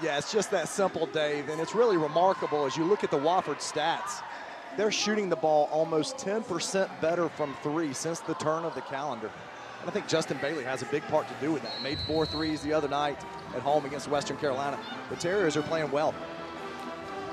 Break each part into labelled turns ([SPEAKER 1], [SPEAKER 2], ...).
[SPEAKER 1] Yeah, it's just that simple, Dave, and it's really remarkable as you look at the Wofford stats. They're shooting the ball almost 10% better from three since the turn of the calendar. And I think Justin Bailey has a big part to do with that. Made 4 threes the other night at home against Western Carolina. The Terriers are playing well.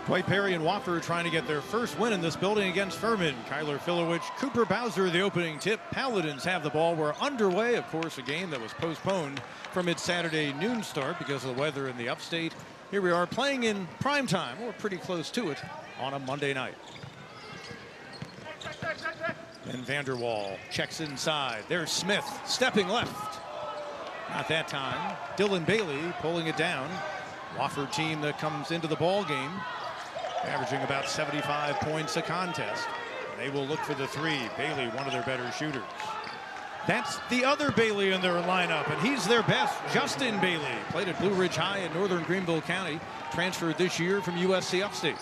[SPEAKER 2] Dwight Perry and Wofford trying to get their first win in this building against Furman. Kyler Filowich, Cooper Bowser, the opening tip. Paladins have the ball. We're underway. Of course, a game that was postponed from its Saturday noon start because of the weather in the upstate. Here we are playing in prime time, or pretty close to it, on a Monday night. And Vanderwall checks inside. There's Smith stepping left. Not that time. Dylan Bailey pulling it down. Wofford team that comes into the ball game averaging about 75 points a contest. They will look for the three. Bailey, one of their better shooters. That's the other Bailey in their lineup, and he's their best. Justin Bailey played at Blue Ridge High in northern Greenville County, transferred this year from USC Upstate.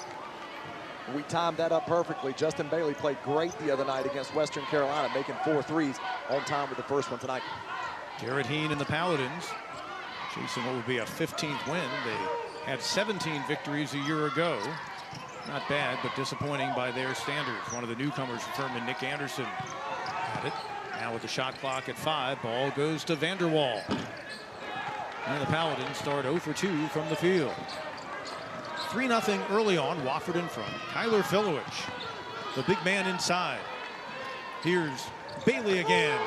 [SPEAKER 1] We timed that up perfectly. Justin Bailey played great the other night against Western Carolina, making 4 threes on time with the first one tonight.
[SPEAKER 2] Garrett Heen and the Paladins chasing what would be a 15th win. They had 17 victories a year ago. Not bad, but disappointing by their standards. One of the newcomers from Furman, Nick Anderson, had it. Now with the shot clock at 5, ball goes to Vanderwall. And the Paladins start 0 for 2 from the field. 3-0 early on, Wofford in front. Kyler Filowich, the big man inside. Here's Bailey again.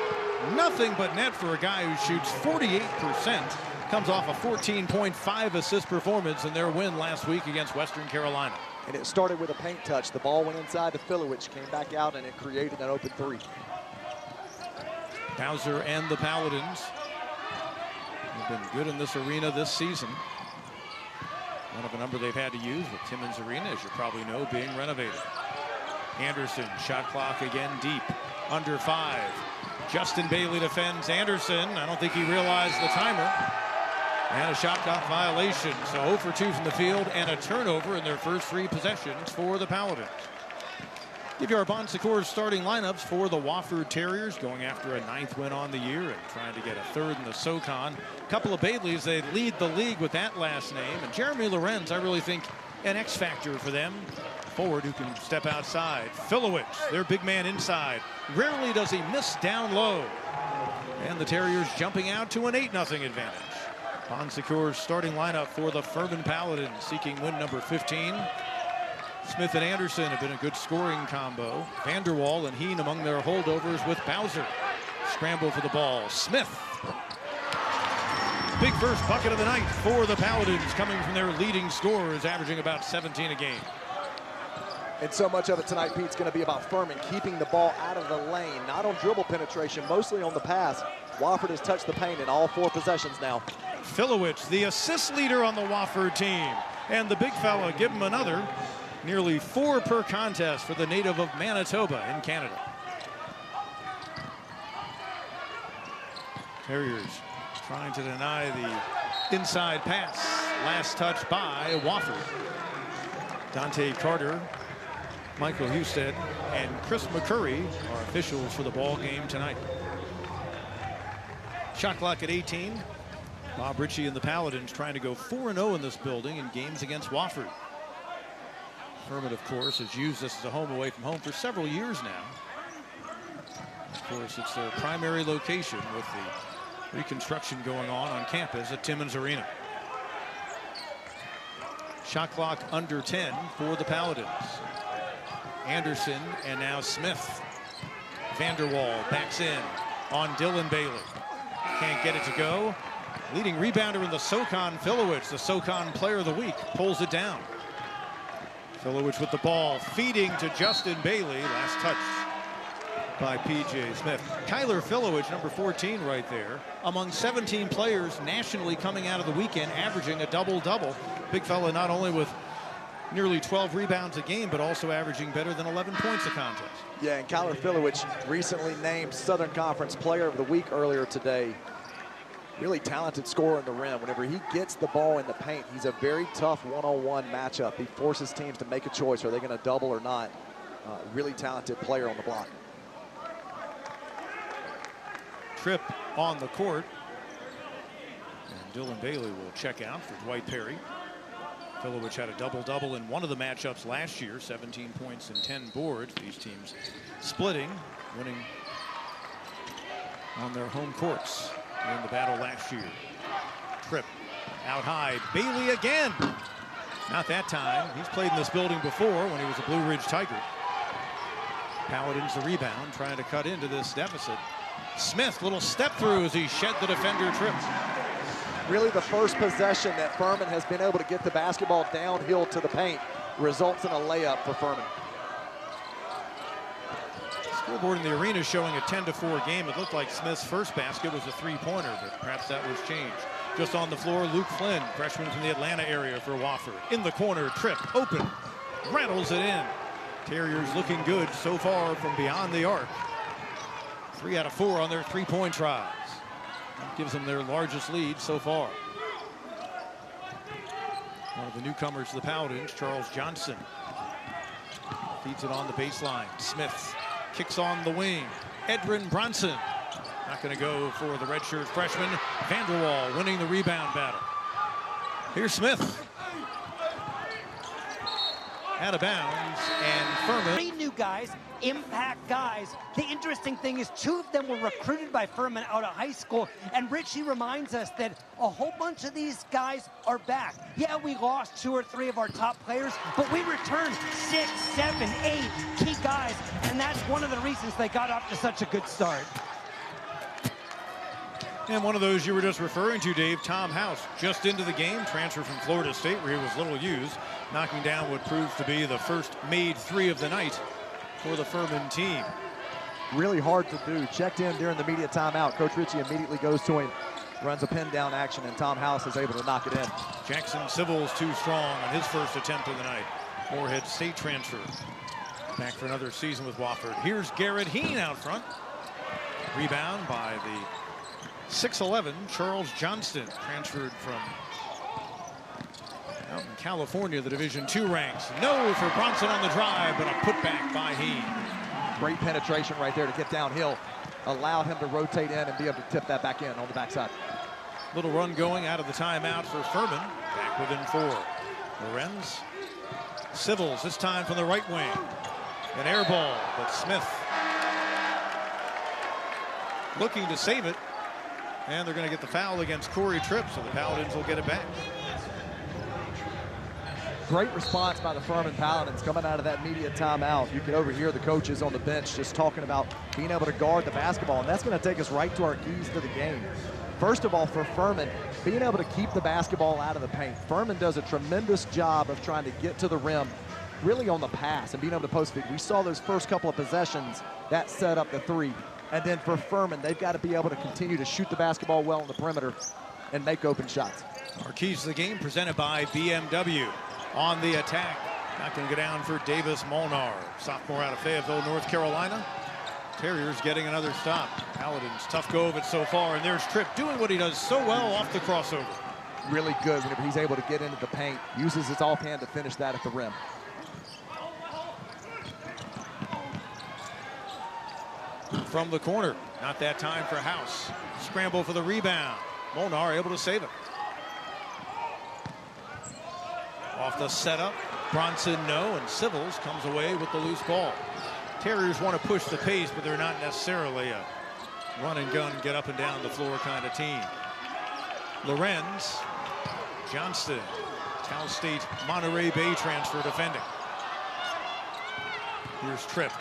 [SPEAKER 2] Nothing but net for a guy who shoots 48%. Comes off a 14.5 assist performance in their win last week against Western Carolina.
[SPEAKER 1] And it started with a paint touch. The ball went inside to Filowich, came back out, and it created an open three.
[SPEAKER 2] Bowser and the Paladins have been good in this arena this season. One of a number they've had to use with Timmons Arena, as you probably know, being renovated. Anderson, shot clock again deep, under 5. Justin Bailey defends Anderson. I don't think he realized the timer. And a shot clock violation. So 0 for 2 from the field and a turnover in their first 3 possessions for the Paladins. Give you our Bon Secours starting lineups for the Wofford Terriers, going after a 9th win on the year and trying to get a 3rd in the SoCon. A couple of Baileys, they lead the league with that last name. And Jeremy Lorenz, I really think, an X factor for them. Forward who can step outside. Filowich, their big man inside. Rarely does he miss down low. And the Terriers jumping out to an 8-0 advantage. Bon Secours starting lineup for the Furman Paladins, seeking win number 15. Smith and Anderson have been a good scoring combo. Vanderwall and Heen among their holdovers with Bowser. Scramble for the ball. Smith. Big first bucket of the night for the Paladins, coming from their leading scorers, averaging about 17 a game.
[SPEAKER 1] And so much of it tonight, Pete, is going to be about Furman keeping the ball out of the lane, not on dribble penetration, mostly on the pass. Wofford has touched the paint in all 4 possessions now.
[SPEAKER 2] Filowich, the assist leader on the Wofford team. And the big fella, give him another. Nearly 4 per contest for the native of Manitoba in Canada. Terriers trying to deny the inside pass. Last touch by Wofford. Dante Carter, Michael Husted, and Chris McCurry are officials for the ball game tonight. Shot clock at 18. Bob Ritchie and the Paladins trying to go 4-0 in this building in games against Wofford. Furman, of course, has used this as a home away from home for several years now. Of course, it's their primary location with the reconstruction going on campus at Timmons Arena. Shot clock under 10 for the Paladins. Anderson and now Smith. Vanderwall backs in on Dylan Bailey. Can't get it to go. Leading rebounder in the SoCon, Filowich, the SoCon player of the week, pulls it down. Filowich with the ball, feeding to Justin Bailey. Last touch by P.J. Smith. Kyler Filowich, number 14 right there, among 17 players nationally coming out of the weekend, averaging a double-double. Big fella not only with nearly 12 rebounds a game, but also averaging better than 11 points a contest.
[SPEAKER 1] Yeah, and Kyler Filowich recently named Southern Conference Player of the Week earlier today. Really talented scorer in the rim. Whenever he gets the ball in the paint, he's a very tough one-on-one matchup. He forces teams to make a choice. Are they going to double or not? Really talented player on the block.
[SPEAKER 2] Tripp on the court. And Dylan Bailey will check out for Dwight Perry. Filovich had a double-double in one of the matchups last year, 17 points and 10 boards. These teams splitting, winning on their home courts in the battle last year. Tripp out high. Bailey again. Not that time. He's played in this building before when he was a Blue Ridge Tiger. Paladins the rebound, trying to cut into this deficit. Smith, little step through as he shed the defender. Tripp.
[SPEAKER 1] Really the first possession that Furman has been able to get the basketball downhill to the paint results in a layup for Furman.
[SPEAKER 2] Scoreboard in the arena showing a 10-4 game. It looked like Smith's first basket was a three-pointer, but perhaps that was changed. Just on the floor, Luke Flynn, freshman from the Atlanta area for Wofford. In the corner, Tripp, open, rattles it in. Terriers looking good so far from beyond the arc. 3 out of 4 on their three-point tries. That gives them their largest lead so far. One of the newcomers to the Paladins, Charles Johnson, feeds it on the baseline. Smith kicks on the wing. Edrin Bronson not going to go for the redshirt freshman. Vanderwall winning the rebound battle. Here's Smith. Out of bounds, and Furman.
[SPEAKER 3] 3 new guys, impact guys. The interesting thing is 2 of them were recruited by Furman out of high school, and Richie reminds us that a whole bunch of these guys are back. Yeah, we lost 2 or 3 of our top players, but we returned 6, 7, 8 key guys, and that's one of the reasons they got off to such a good start.
[SPEAKER 2] And one of those you were just referring to, Dave, Tom House, just into the game, transfer from Florida State, where he was little used, knocking down what proves to be the first made 3 of the night for the Furman team.
[SPEAKER 1] Really hard to do. Checked in during the media timeout. Coach Ritchie immediately goes to him, runs a pin down action, and Tom House is able to knock it in.
[SPEAKER 2] Jackson Civils too strong on his first attempt of the night. Moorhead State transfer. Back for another season with Wofford. Here's Garrett Heen out front. Rebound by the 6'11", Charles Johnston, transferred from out in California, the Division II ranks. No for Bronson on the drive, but a putback by Heen.
[SPEAKER 1] Great penetration right there to get downhill. Allowed him to rotate in and be able to tip that back in on the backside.
[SPEAKER 2] Little run going out of the timeout for Furman. Back within 4. Lorenz. Civils, this time from the right wing. An air ball, but Smith looking to save it. And they're going to get the foul against Corey Tripp, so the Paladins will get it back.
[SPEAKER 1] Great response by the Furman Paladins coming out of that media timeout. You can overhear the coaches on the bench just talking about being able to guard the basketball, and that's going to take us right to our keys to the game. First of all, for Furman, being able to keep the basketball out of the paint. Furman does a tremendous job of trying to get to the rim really on the pass and being able to post it. We saw those first couple of possessions that set up the 3. And then for Furman, they've got to be able to continue to shoot the basketball well on the perimeter and make open shots.
[SPEAKER 2] Our keys to the game presented by BMW. On the attack, not going to go down for Davis Molnar, sophomore out of Fayetteville, North Carolina. Terriers getting another stop. Paladins, tough go of it so far, and there's Tripp doing what he does so well off the crossover.
[SPEAKER 1] Really good whenever he's able to get into the paint, uses his offhand to finish that at the rim.
[SPEAKER 2] From the corner, not that time for House. Scramble for the rebound. Molnar able to save it. Off the setup, Bronson no, and Civils comes away with the loose ball. Terriers want to push the pace, but they're not necessarily a run and gun, get up and down the floor kind of team. Lorenz, Johnston, Cal State Monterey Bay transfer defending. Here's Tripp.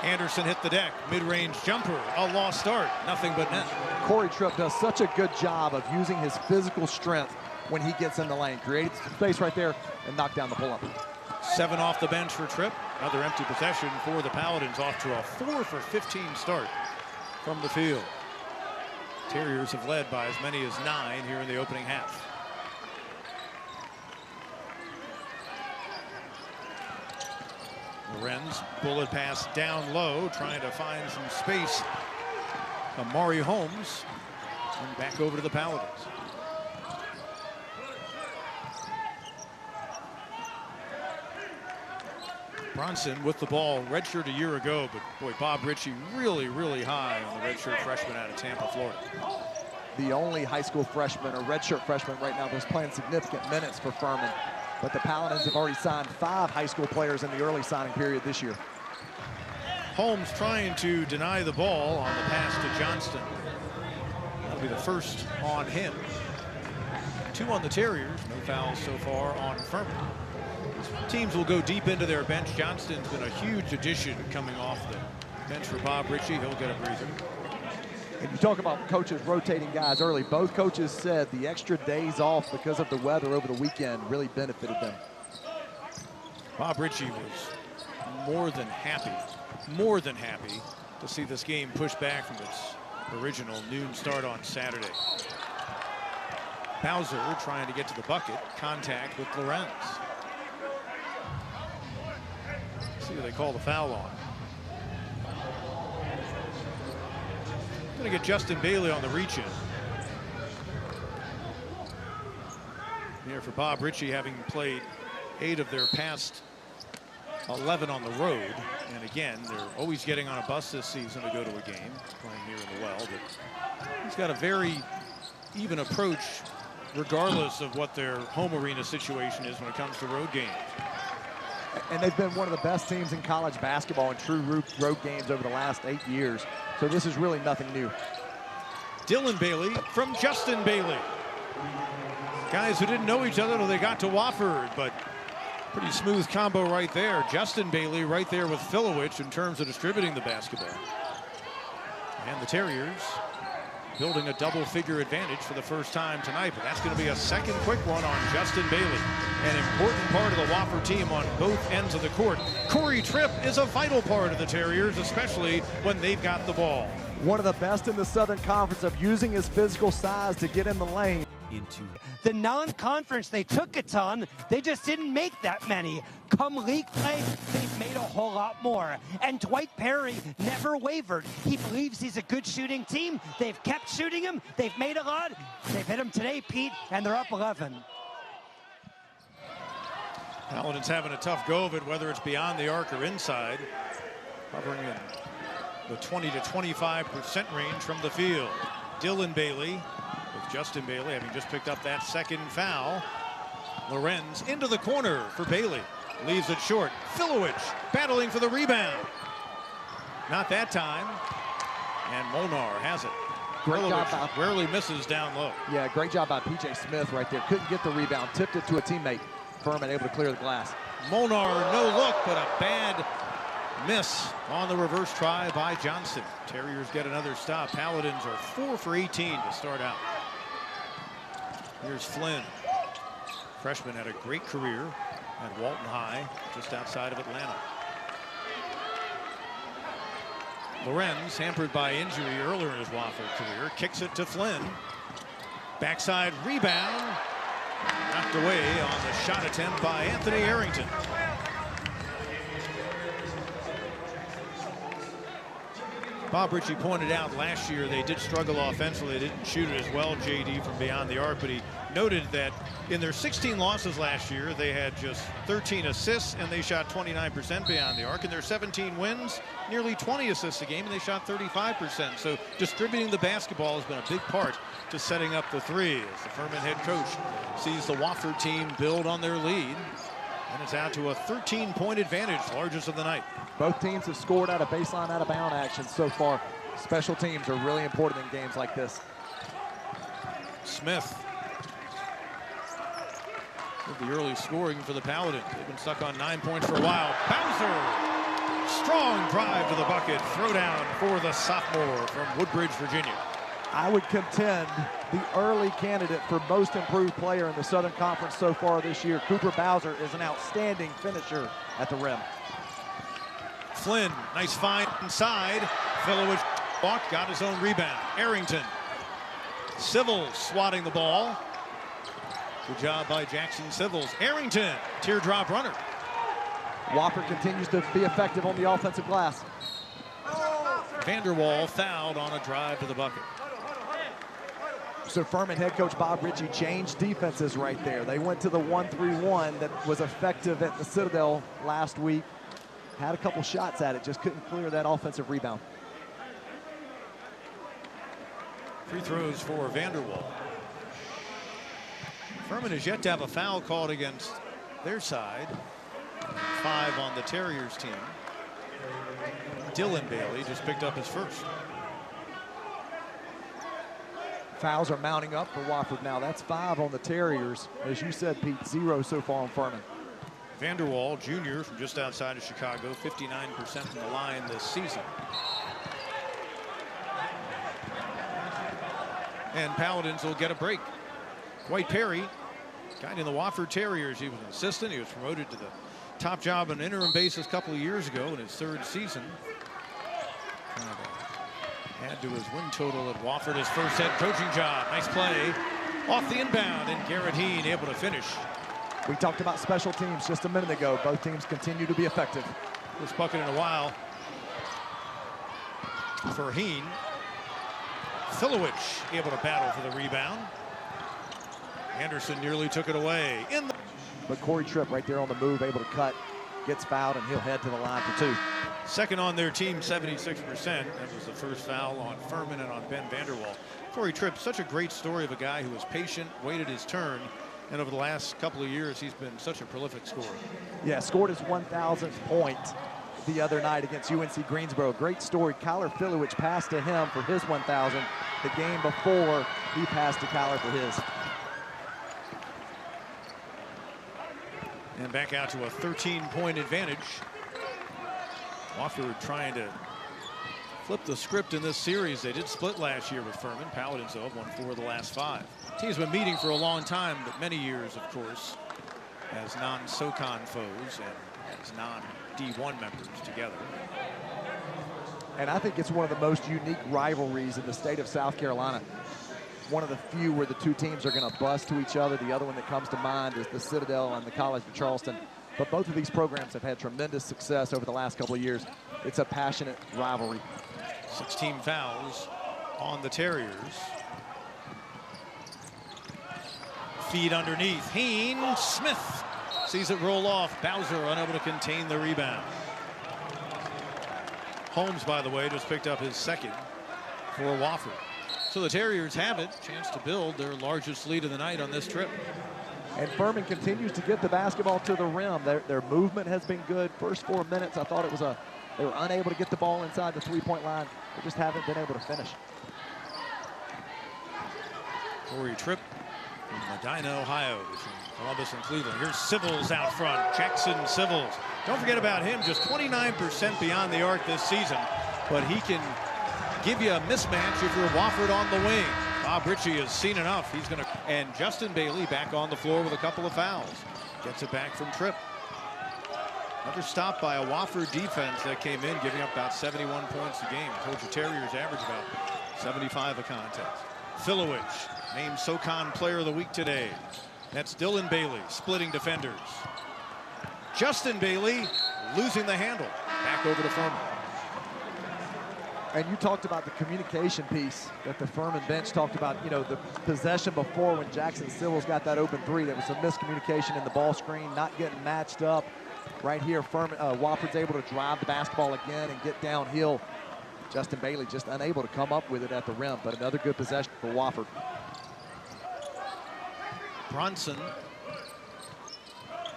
[SPEAKER 2] Anderson hit the deck, mid-range jumper, a lost start, nothing but net.
[SPEAKER 1] Corey Tripp does such a good job of using his physical strength when he gets in the lane. Created space right there and knocked down the pull-up.
[SPEAKER 2] 7 off the bench for Tripp. Another empty possession for the Paladins, off to a 4 for 15 start from the field. Terriers have led by as many as 9 here in the opening half. Lorenz, bullet pass down low, trying to find some space. Amari Holmes, and back over to the Paladins. Bronson with the ball, redshirt a year ago, but boy, Bob Ritchie really, really high on the redshirt freshman out of Tampa, Florida.
[SPEAKER 1] The only high school freshman or redshirt freshman right now that's playing significant minutes for Furman. But the Paladins have already signed 5 high school players in the early signing period this year.
[SPEAKER 2] Holmes trying to deny the ball on the pass to Johnston. That'll be the first on him. 2 on the Terriers. No fouls so far on Furman. Teams will go deep into their bench. Johnston's been a huge addition coming off the bench for Bob Ritchie. He'll get a breather.
[SPEAKER 1] And you talk about coaches rotating guys early. Both coaches said the extra days off because of the weather over the weekend really benefited them.
[SPEAKER 2] Bob Ritchie was more than happy to see this game pushed back from its original noon start on Saturday. Bowser trying to get to the bucket. Contact with Lorenz. See who they call the foul on. Going to get Justin Bailey on the reach-in. Here for Bob Ritchie, having played 8 of their past 11 on the road. And again, they're always getting on a bus this season to go to a game, playing here in the Well. But he's got a very even approach, regardless of what their home arena situation is when it comes to road games.
[SPEAKER 1] And they've been one of the best teams in college basketball in true road games over the last 8 years. So this is really nothing new.
[SPEAKER 2] Dylan Bailey from Justin Bailey. Guys who didn't know each other till they got to Wofford, but pretty smooth combo right there. Justin Bailey right there with Filowich in terms of distributing the basketball. And the Terriers building a double-figure advantage for the first time tonight, but that's going to be a second quick one on Justin Bailey. An important part of the Wofford team on both ends of the court. Corey Tripp is a vital part of the Terriers, especially when they've got the ball.
[SPEAKER 1] One of the best in the Southern Conference of using his physical size to get in the lane.
[SPEAKER 3] Into the non-conference, they took a ton, they just didn't make that many. Come league play, they've made a whole lot more. And Dwight Perry never wavered. He believes he's a good shooting team. They've kept shooting him. They've made a lot. They've hit him today, Pete, and they're up 11.
[SPEAKER 2] Paladins having a tough go of it, whether it's beyond the arc or inside. Hovering in the 20 to 25% range from the field. Dylan Bailey with Justin Bailey having just picked up that second foul. Lorenz into the corner for Bailey. Leaves it short. Filowich battling for the rebound. Not that time. And Molnar has it.
[SPEAKER 1] Great job by,
[SPEAKER 2] rarely misses down low.
[SPEAKER 1] Yeah, great job by P.J. Smith right there. Couldn't get the rebound. Tipped it to a teammate. Furman able to clear the glass.
[SPEAKER 2] Molnar, no look, but a bad miss on the reverse try by Johnson. Terriers get another stop. Paladins are 4 for 18 to start out. Here's Flynn. Freshman had a great career at Walton High, just outside of Atlanta. Lorenz, hampered by injury earlier in his Wofford career, kicks it to Flynn. Backside rebound. Knocked away on the shot attempt by Anthony Arrington. Bob Ritchie pointed out last year they did struggle offensively. They didn't shoot it as well, JD, from beyond the arc, but he noted that in their 16 losses last year, they had just 13 assists and they shot 29% beyond the arc. In their 17 wins, nearly 20 assists a game, and they shot 35%. So distributing the basketball has been a big part to setting up the three as the Furman head coach sees the Wofford team build on their lead. And it's out to a 13-point advantage, largest of the night.
[SPEAKER 1] Both teams have scored out of baseline, out of bound action so far. Special teams are really important in games like this.
[SPEAKER 2] Smith with the early scoring for the Paladins. They've been stuck on 9 points for a while. Bowser, strong drive to the bucket. Throwdown for the sophomore from Woodbridge, Virginia.
[SPEAKER 1] I would contend the early candidate for most improved player in the Southern Conference so far this year. Cooper Bowser is an outstanding finisher at the rim.
[SPEAKER 2] Flynn, nice find inside. Filowich walked, got his own rebound. Arrington. Civils swatting the ball. Good job by Jackson Civils. Arrington, teardrop runner.
[SPEAKER 1] Wofford continues to be effective on the offensive glass.
[SPEAKER 2] Vanderwall fouled on a drive to the bucket.
[SPEAKER 1] So Furman head coach Bob Ritchie changed defenses right there. They went to the 1-3-1 that was effective at the Citadel last week. Had a couple shots at it, just couldn't clear that offensive rebound.
[SPEAKER 2] Free throws for Vanderwall. Furman has yet to have a foul called against their side. 5 on the Terriers team. Dylan Bailey just picked up his first.
[SPEAKER 1] Fouls are mounting up for Wofford now. That's 5 on the Terriers. As you said, Pete, 0 so far on Furman.
[SPEAKER 2] Vanderwall, junior from just outside of Chicago, 59% from the line this season. And Paladins will get a break. Dwight Perry, guy in the Wofford Terriers. He was an assistant. He was promoted to the top job on an interim basis a couple of years ago in his 3rd season. Add to his win total at Wofford, his first head coaching job. Nice play off the inbound, and Garrett Heen able to finish.
[SPEAKER 1] We talked about special teams just a minute ago. Both teams continue to be effective.
[SPEAKER 2] First bucket in a while for Heen. Filowich able to battle for the rebound. Anderson nearly took it away.
[SPEAKER 1] But Corey Tripp right there on the move, able to cut, gets fouled, and he'll head to the line for 2.
[SPEAKER 2] Second on their team, 76%. That was the first foul on Furman and on Ben Vanderwall. Corey Tripp, such a great story of a guy who was patient, waited his turn, and over the last couple of years, he's been such a prolific scorer.
[SPEAKER 1] Yeah, scored his 1,000th point the other night against UNC Greensboro. Great story. Kyler Filowich passed to him for his 1,000. The game before, he passed to Kyler for his.
[SPEAKER 2] And back out to a 13-point advantage. Wofford trying to flip the script in this series. They did split last year with Furman. Paladins, though, have won 4 of the last 5. Teams have been meeting for a long time, but many years, of course, as non-SoCon foes and as non-D1 members together.
[SPEAKER 1] And I think it's one of the most unique rivalries in the state of South Carolina. One of the few where the 2 teams are going to bust to each other. The other one that comes to mind is the Citadel and the College of Charleston. But both of these programs have had tremendous success over the last couple of years. It's a passionate rivalry.
[SPEAKER 2] 16 fouls on the Terriers. Feed underneath. Heen, Smith sees it roll off. Bowser unable to contain the rebound. Holmes, by the way, just picked up his 2nd for Wofford. So the Terriers have it. Chance to build their largest lead of the night on this trip.
[SPEAKER 1] And Furman continues to get the basketball to the rim. Their movement has been good. First 4 minutes, I thought it was they were unable to get the ball inside the 3-point line. They just haven't been able to finish.
[SPEAKER 2] Corey Tripp from Medina, Ohio, between Columbus and Cleveland. Here's Civils out front. Jackson Civils. Don't forget about him. Just 29% beyond the arc this season. But he can give you a mismatch if you're Wofford on the wing. Bob Ritchie has seen enough. He's going to. And Justin Bailey back on the floor with a couple of fouls. Gets it back from Tripp. Another stop by a Wofford defense that came in, giving up about 71 points a game. I told you Terriers average about 75 a contest. Filowich, named SoCon Player of the Week today. That's Dylan Bailey, splitting defenders. Justin Bailey losing the handle. Back over to Furman.
[SPEAKER 1] And you talked about the communication piece that the Furman bench talked about, you know, the possession before when Jackson Civils got that open 3. There was some miscommunication in the ball screen, not getting matched up. Right here, Wofford's able to drive the basketball again and get downhill. Justin Bailey just unable to come up with it at the rim, but another good possession for Wofford.
[SPEAKER 2] Bronson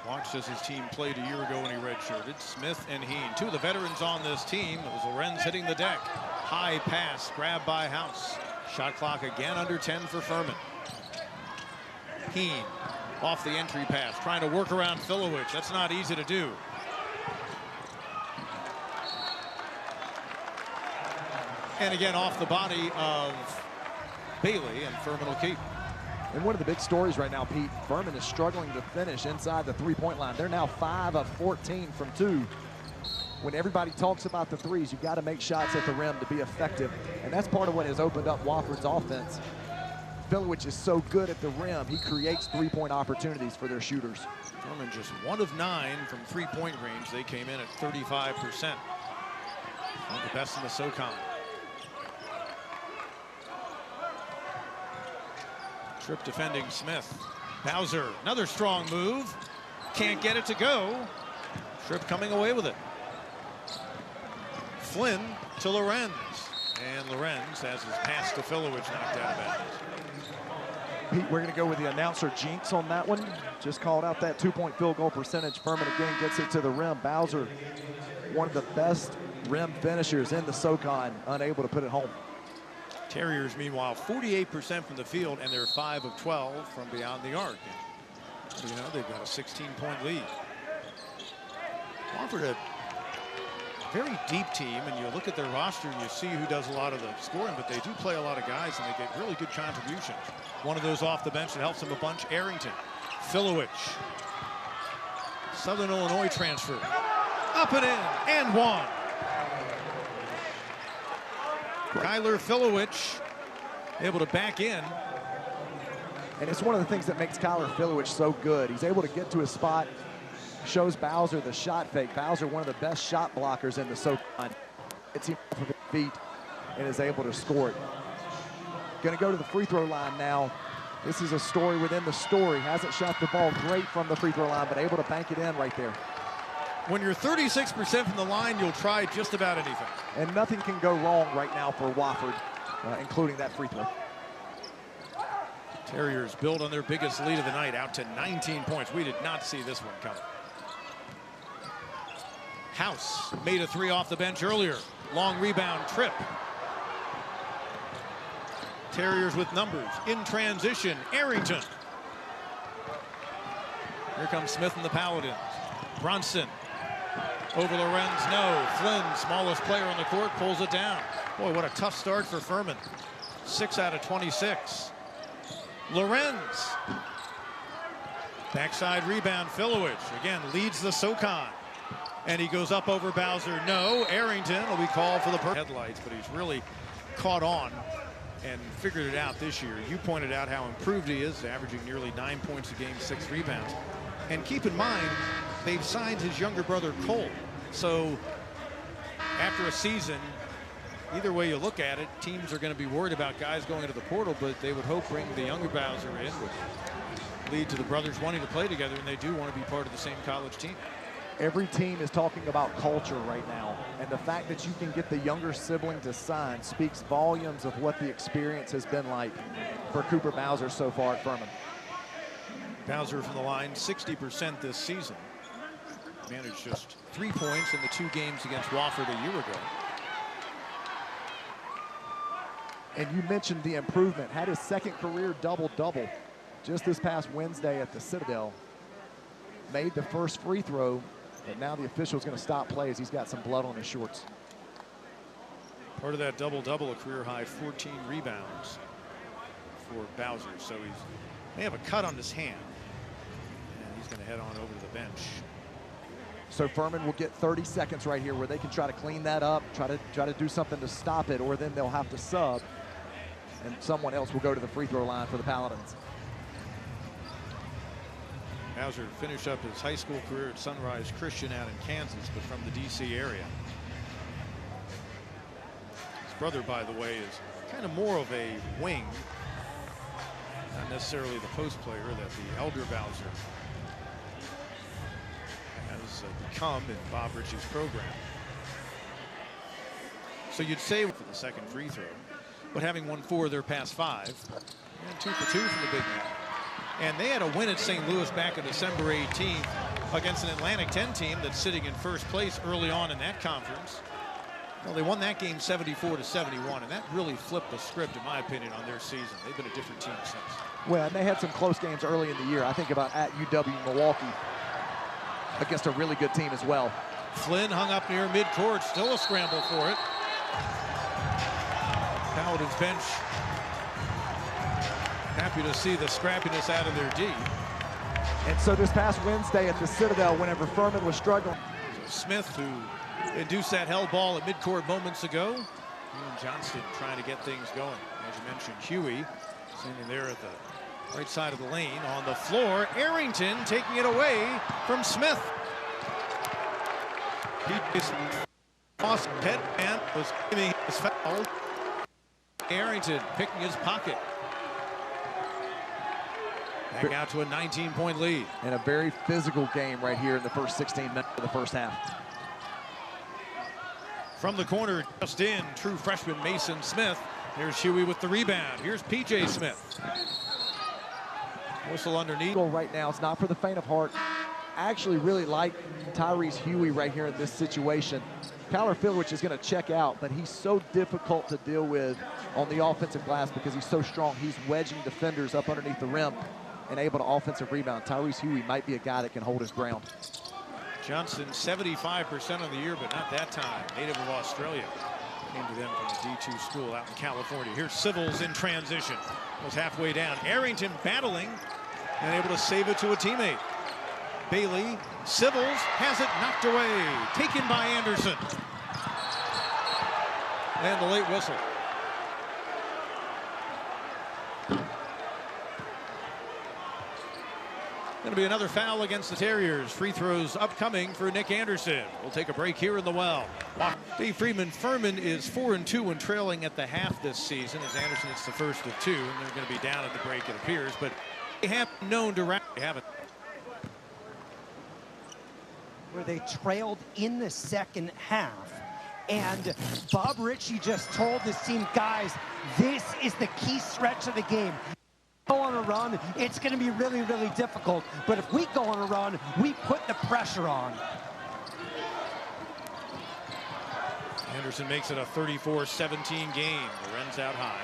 [SPEAKER 2] watched as his team played a year ago when he redshirted. Smith and Heen, 2 of the veterans on this team. It was Lorenz hitting the deck. High pass, grabbed by House. Shot clock again under 10 for Furman. Heen off the entry pass, trying to work around Filowich. That's not easy to do. And again off the body of Bailey, and Furman will keep.
[SPEAKER 1] And one of the big stories right now, Pete, Furman is struggling to finish inside the 3-point line. They're now 5 of 14 from 2. When everybody talks about the threes, you've got to make shots at the rim to be effective. And that's part of what has opened up Wofford's offense. Filowich is so good at the rim, he creates 3-point opportunities for their shooters.
[SPEAKER 2] Furman just 1 of 9 from 3-point range. They came in at 35%. One of the best in the SoCon. Tripp defending Smith. Bowser, another strong move. Can't get it to go. Tripp coming away with it. Flynn to Lorenz. And Lorenz has his pass to Filowich knocked out of bounds.
[SPEAKER 1] Pete, we're going to go with the announcer jinx on that one. Just called out that 2-point field goal percentage. Furman again gets it to the rim. Bowser, one of the best rim finishers in the SoCon, unable to put it home.
[SPEAKER 2] Terriers, meanwhile, 48% from the field, and they're 5 of 12 from beyond the arc. And, you know, they've got a 16-point lead. Wofford, a very deep team, and you look at their roster and you see who does a lot of the scoring, but they do play a lot of guys, and they get really good contributions. One of those off the bench that helps them a bunch, Arrington. Filowich, Southern Illinois transfer. Up and in, and one. Kyler Filowich able to back in.
[SPEAKER 1] And it's one of the things that makes Kyler Filowich so good. He's able to get to his spot, shows Bowser the shot fake. Bowser, one of the best shot blockers in the SoCon. Gets him off of his feet and is able to score it. Going to go to the free throw line now. This is a story within the story. Hasn't shot the ball great from the free throw line, but able to bank it in right there.
[SPEAKER 2] When you're 36% from the line, you'll try just about anything.
[SPEAKER 1] And nothing can go wrong right now for Wofford, including that free throw.
[SPEAKER 2] Terriers build on their biggest lead of the night, out to 19 points. We did not see this one coming. House made a 3 off the bench earlier. Long rebound, Tripp. Terriers with numbers in transition. Arrington. Here comes Smith and the Paladins. Bronson over Lorenz. No. Flynn, smallest player on the court, pulls it down. Boy, what a tough start for Furman. 6 out of 26. Lorenz. Backside rebound. Filowich again leads the SoCon. And he goes up over Bowser. No. Arrington will be called for the headlights, but he's really caught on and figured it out this year. You pointed out how improved he is, averaging nearly 9 points a game, 6 rebounds. And keep in mind, they've signed his younger brother Cole. So after a season, either way you look at it, teams are going to be worried about guys going into the portal, but they would hope bring the younger Bowser in would lead to the brothers wanting to play together, and they do want to be part of the same college team.
[SPEAKER 1] Every team is talking about culture right now, and the fact that you can get the younger sibling to sign speaks volumes of what the experience has been like for Cooper Bowser so far at Furman.
[SPEAKER 2] Bowser from the line, 60% this season. Managed just 3 points in the 2 games against Wofford a year ago.
[SPEAKER 1] And you mentioned the improvement. Had his second career double-double just this past Wednesday at the Citadel. Made the first free throw, but now the official's going to stop play as he's got some blood on his shorts.
[SPEAKER 2] Part of that double-double, a career-high 14 rebounds for Bowser. So he may have a cut on his hand, and he's going to head on over to the bench.
[SPEAKER 1] So Furman will get 30 seconds right here where they can try to clean that up, try to do something to stop it, or then they'll have to sub, and someone else will go to the free throw line for the Paladins.
[SPEAKER 2] Bowser finished up his high school career at Sunrise Christian out in Kansas, but from the D.C. area. His brother, by the way, is kind of more of a wing, not necessarily the post player that the elder Bowser has become in Bob Ritchie's program. So you'd say for the second free throw, but having won 4 of their past 5, and 2 for 2 from the big man. And they had a win at St. Louis back on December 18th against an Atlantic 10 team that's sitting in first place early on in that conference. Well, they won that game 74-71, and that really flipped the script, in my opinion, on their season. They've been a different team since.
[SPEAKER 1] Well, and they had some close games early in the year. I think about at UW Milwaukee against a really good team as well.
[SPEAKER 2] Flynn hung up near midcourt, still a scramble for it. Paladins bench happy to see the scrappiness out of their D.
[SPEAKER 1] And so this past Wednesday at the Citadel, whenever Furman was struggling.
[SPEAKER 2] Smith, who induced that held ball at midcourt moments ago. And Johnston trying to get things going. As you mentioned, Huey standing there at the right side of the lane on the floor. Arrington taking it away from Smith. Lost headband was giving his foul. Arrington picking his pocket. Back out to a 19-point lead.
[SPEAKER 1] And a very physical game right here in the first 16 minutes of the first half.
[SPEAKER 2] From the corner, just in, true freshman Mason Smith. Here's Huey with the rebound. Here's P.J. Smith. Whistle underneath.
[SPEAKER 1] Right now, it's not for the faint of heart. I actually really like Tyrese Huey right here in this situation. Kyler Filowich is going to check out, but he's so difficult to deal with on the offensive glass because he's so strong. He's wedging defenders up underneath the rim and able to offensive rebound. Tyrese Huey might be a guy that can hold his ground.
[SPEAKER 2] Johnson, 75% of the year, but not that time. Native of Australia. Came to them from a D2 school out in California. Here's Sybils in transition. Was halfway down. Arrington battling and able to save it to a teammate. Bailey, Sybils has it knocked away. Taken by Anderson. And the late whistle. Going to be another foul against the Terriers. Free throws upcoming for Nick Anderson. We'll take a break here in the well. Dave Friedman, Furman is 4-2 and trailing at the half this season. As Anderson, it's the first of two, and they're going to be down at the break, it appears. But they have known to they haven't.
[SPEAKER 3] Where they trailed in the second half. And Bob Ritchie just told his team, guys, this is the key stretch of the game. Go on a run, it's going to be really, really difficult. But if we go on a run, we put the pressure on.
[SPEAKER 2] Anderson makes it a 34-17 game. Lorenz out high.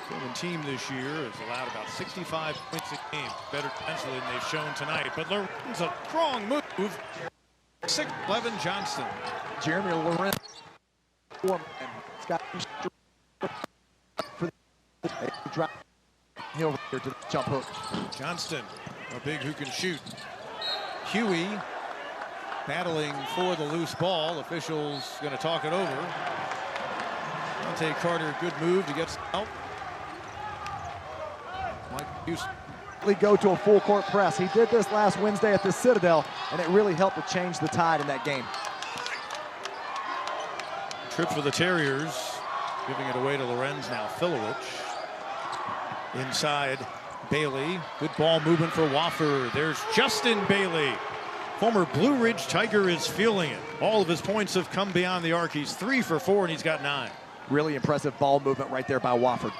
[SPEAKER 2] Furman team this year has allowed about 65 points a game. Better defensively than they've shown tonight. But Lorenz, a strong move. 6'11" Johnston.
[SPEAKER 1] Jeremy Lorenz. For the drop. He'll here to the jump hook.
[SPEAKER 2] Johnston, a big who can shoot. Huey battling for the loose ball. Officials going to talk it over. Dante Carter, good move to get out. Mike Houston.
[SPEAKER 1] Go to a full court press. He did this last Wednesday at the Citadel, and it really helped to change the tide in that game.
[SPEAKER 2] Trip for the Terriers, giving it away to Lorenz now. Filowich. Inside, Bailey. Good ball movement for Wofford. There's Justin Bailey. Former Blue Ridge Tiger is feeling it. All of his points have come beyond the arc. He's 3 for 4, and he's got 9.
[SPEAKER 1] Really impressive ball movement right there by Wofford.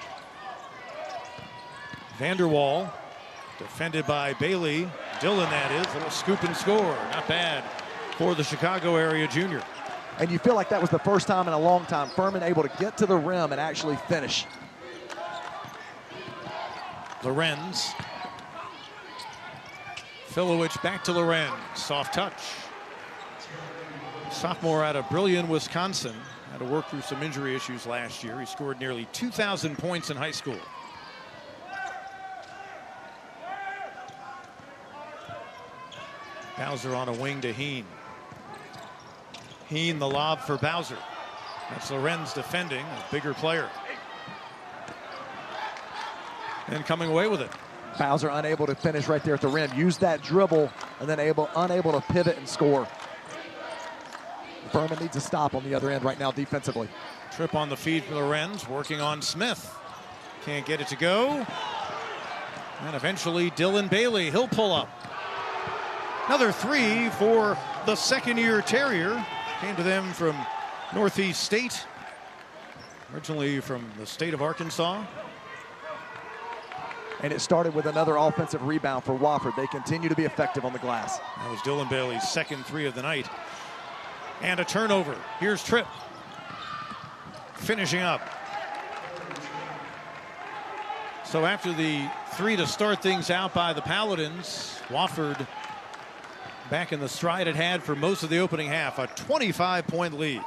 [SPEAKER 2] Vanderwall, defended by Bailey. Dillon, that is. Little scoop and score. Not bad for the Chicago area junior.
[SPEAKER 1] And you feel like that was the first time in a long time Furman able to get to the rim and actually finish.
[SPEAKER 2] Lorenz. Filowich back to Lorenz. Soft touch. Sophomore out of Brillion, Wisconsin. Had to work through some injury issues last year. He scored nearly 2,000 points in high school. Bowser on a wing to Heen. Heen the lob for Bowser. That's Lorenz defending, a bigger player. And coming away with it.
[SPEAKER 1] Bowser unable to finish right there at the rim. Use that dribble and then unable to pivot and score. Furman needs a stop on the other end right now defensively.
[SPEAKER 2] Trip on the feed for Lorenz, working on Smith. Can't get it to go. And eventually Dylan Bailey, he'll pull up. Another 3 for the second-year Terrier. Came to them from Northeast State. Originally from the state of Arkansas.
[SPEAKER 1] And it started with another offensive rebound for Wofford. They continue to be effective on the glass.
[SPEAKER 2] That was Dylan Bailey's second 3 of the night. And a turnover. Here's Tripp. Finishing up. So after the 3 to start things out by the Paladins, Wofford back in the stride it had for most of the opening half. A 25-point lead.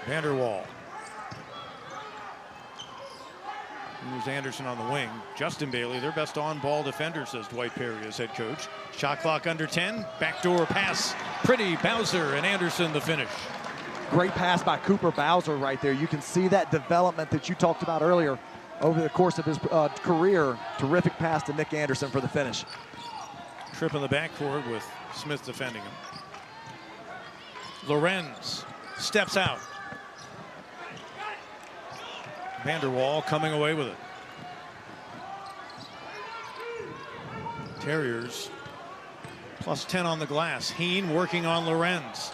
[SPEAKER 2] Vanderwall. Here's Anderson on the wing. Justin Bailey, their best on-ball defender, says Dwight Perry as head coach. Shot clock under 10. Backdoor pass. Pretty Bowser and Anderson the finish.
[SPEAKER 1] Great pass by Cooper Bowser right there. You can see that development that you talked about earlier over the course of his career. Terrific pass to Nick Anderson for the finish.
[SPEAKER 2] Trip in the backcourt with Smith defending him. Lorenz steps out. Vanderwall coming away with it. Terriers plus 10 on the glass. Heen working on Lorenz.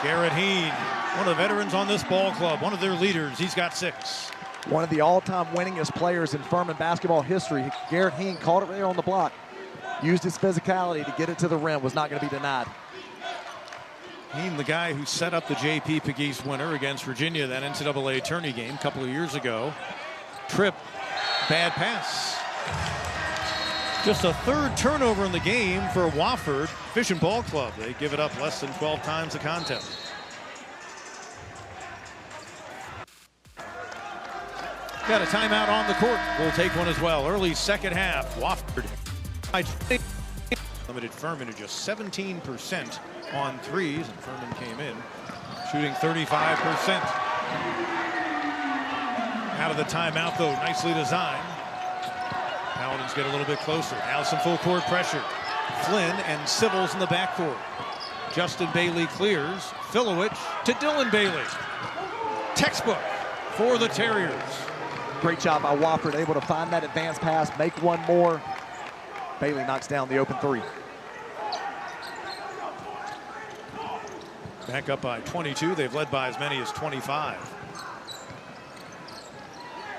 [SPEAKER 2] Garrett Heen, one of the veterans on this ball club, one of their leaders. He's got 6.
[SPEAKER 1] One of the all-time winningest players in Furman basketball history. Garrett Heen caught it there on the block. Used his physicality to get it to the rim. Was not going to be denied.
[SPEAKER 2] Heen, the guy who set up the J.P. Pegues winner against Virginia, that NCAA tourney game a couple of years ago. Tripp, bad pass. Just a 3rd turnover in the game for Wofford Fishing Ball Club. They give it up less than 12 times the contest. Got a timeout on the court. We'll take one as well. Early second half. Wofford limited Furman to just 17% on threes, and Furman came in shooting 35%. Out of the timeout, though, nicely designed. Paladins get a little bit closer. Now some full court pressure. Flynn and Civils in the backcourt. Justin Bailey clears. Filowich to Dylan Bailey. Textbook for the Terriers.
[SPEAKER 1] Great job by Wofford, able to find that advanced pass, make one more. Bailey knocks down the open 3.
[SPEAKER 2] Back up by 22. They've led by as many as 25.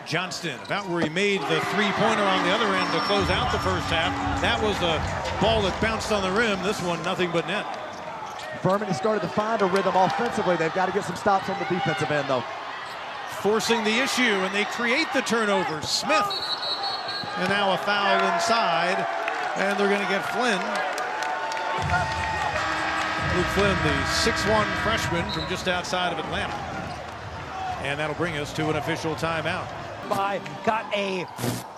[SPEAKER 2] Johnston about where he made the 3-pointer on the other end to close out the first half. That was a ball that bounced on the rim. This one, nothing but net.
[SPEAKER 1] Furman has started to find a rhythm offensively. They've got to get some stops on the defensive end, though.
[SPEAKER 2] Forcing the issue, and they create the turnover. Smith, and now a foul inside, and they're going to get Flynn. Luke Flynn, the 6'1" freshman from just outside of Atlanta. And that'll bring us to an official timeout.
[SPEAKER 3] Got a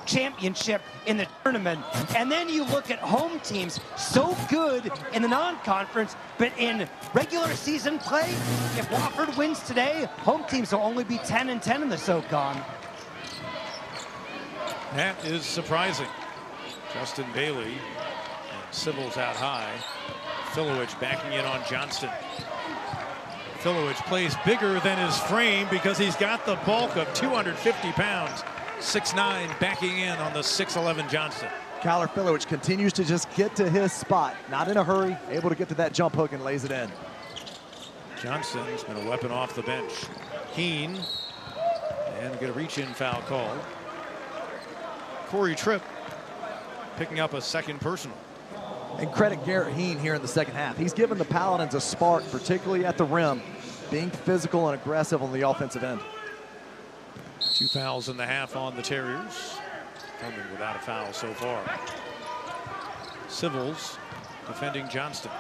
[SPEAKER 3] championship in the tournament, and then you look at home teams, so good in the non-conference, but in regular season play, if Wofford wins today, home teams will only be 10-10 in the SoCon.
[SPEAKER 2] That is surprising. Justin Bailey and Civils out high. Filowich backing in on Johnston. Filowich plays bigger than his frame because he's got the bulk of 250 pounds. 6'9", backing in on the 6'11" Johnston.
[SPEAKER 1] Kyler Filowich continues to just get to his spot. Not in a hurry, able to get to that jump hook and lays it in.
[SPEAKER 2] Johnston's been a weapon off the bench. Heen, and get a reach-in foul called. Corey Tripp picking up a 2nd personal.
[SPEAKER 1] And credit Garrett Heen here in the second half. He's given the Paladins a spark, particularly at the rim, being physical and aggressive on the offensive end.
[SPEAKER 2] 2 fouls in the half on the Terriers. Furman without a foul so far. Civils defending Johnston.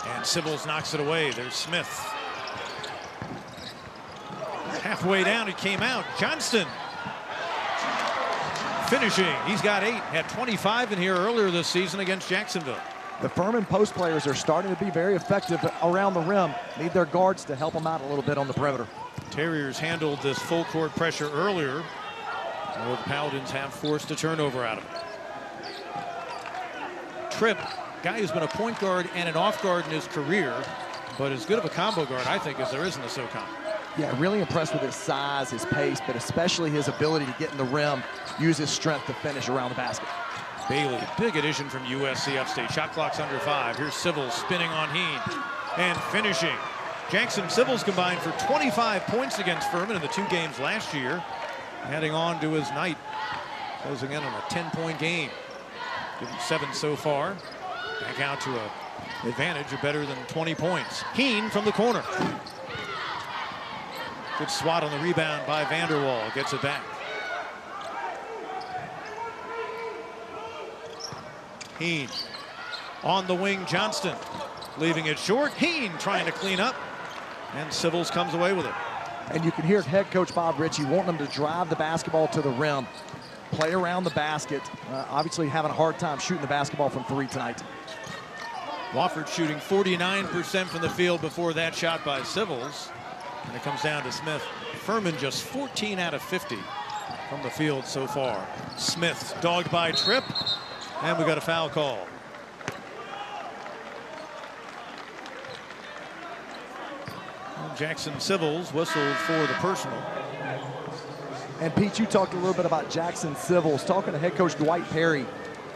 [SPEAKER 2] And Civils knocks it away. There's Smith. Halfway down, it came out. Johnston finishing. He's got 8. Had 25 in here earlier this season against Jacksonville.
[SPEAKER 1] The Furman post players are starting to be very effective around the rim. Need their guards to help them out a little bit on the perimeter.
[SPEAKER 2] Terriers handled this full court pressure earlier. Well, the Paladins have forced a turnover out of it. Tripp, guy who's been a point guard and an off guard in his career, but as good of a combo guard, I think, as there is in the SoCon.
[SPEAKER 1] Yeah, really impressed with his size, his pace, but especially his ability to get in the rim, use his strength to finish around the basket.
[SPEAKER 2] Bailey, big addition from USC upstate. Shot clock's under 5. Here's Civils spinning on Heen and finishing. Jackson Civils combined for 25 points against Furman in the 2 games last year. Heading on to his night, closing in on a 10-point game. Given 7 so far. Back out to an advantage of better than 20 points. Heen from the corner. Good swat on the rebound by Vanderwall. Gets it back. Heen on the wing. Johnston leaving it short. Heen trying to clean up. And Civils comes away with it.
[SPEAKER 1] And you can hear head coach Bob Ritchie wanting them to drive the basketball to the rim, play around the basket. Obviously having a hard time shooting the basketball from 3 tonight.
[SPEAKER 2] Wofford shooting 49% from the field before that shot by Civils. And it comes down to Smith. Furman just 14 out of 50 from the field so far. Smith dogged by Tripp. And we got a foul call. Jackson Civils whistled for the personal.
[SPEAKER 1] And Pete, you talked a little bit about Jackson Civils. Talking to head coach Dwight Perry,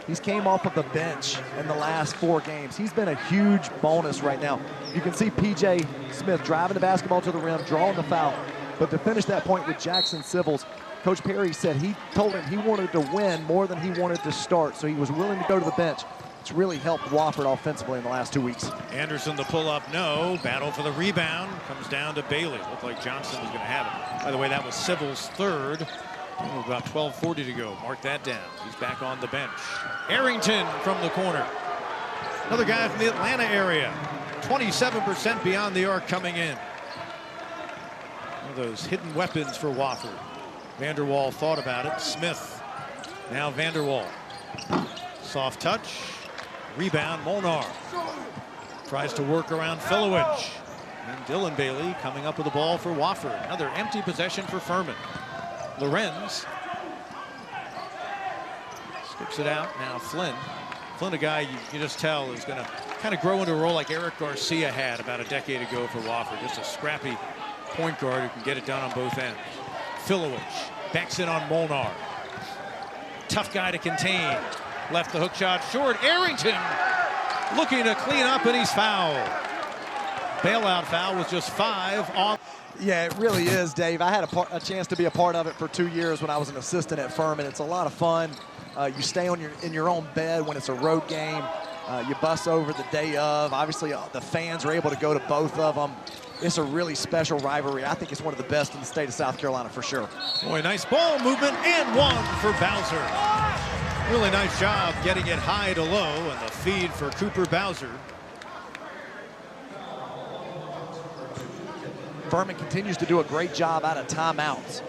[SPEAKER 1] He's came off of the bench in the last 4 games. He's been a huge bonus right now. You can see P.J. Smith driving the basketball to the rim, drawing the foul. But to finish that point with Jackson Civils, Coach Perry said he told him he wanted to win more than he wanted to start, so he was willing to go to the bench. It's really helped Wofford offensively in the last 2 weeks.
[SPEAKER 2] Anderson, the pull-up, no. Battle for the rebound. Comes down to Bailey. Looked like Johnson was going to have it. By the way, that was Civils' third. Oh, about 12:40 to go. Mark that down. He's back on the bench. Arrington from the corner. Another guy from the Atlanta area. 27% beyond the arc coming in. One of those hidden weapons for Wofford. Vanderwall thought about it. Smith. Now Vanderwall. Soft touch. Rebound, Molnar. Tries to work around Filowich. And Dylan Bailey coming up with the ball for Wofford. Another empty possession for Furman. Lorenz sticks it out. Now Flynn. Flynn, a guy you just tell is going to kind of grow into a role like Eric Garcia had about a decade ago for Wofford. Just a scrappy point guard who can get it done on both ends. Filowich backs in on Molnar. Tough guy to contain. Left the hook shot short. Arrington looking to clean up, and he's fouled. Bailout foul with just 5 on.
[SPEAKER 1] Yeah, it really is, Dave. I had a chance to be a part of it for 2 years when I was an assistant at Furman. It's a lot of fun. You stay in your own bed when it's a road game. You bus over the day of. Obviously, the fans are able to go to both of them. It's a really special rivalry. I think it's one of the best in the state of South Carolina for sure.
[SPEAKER 2] Boy, nice ball movement and one for Bowser. Really nice job getting it high to low, and the feed for Cooper Bowser.
[SPEAKER 1] Furman continues to do a great job out of timeouts.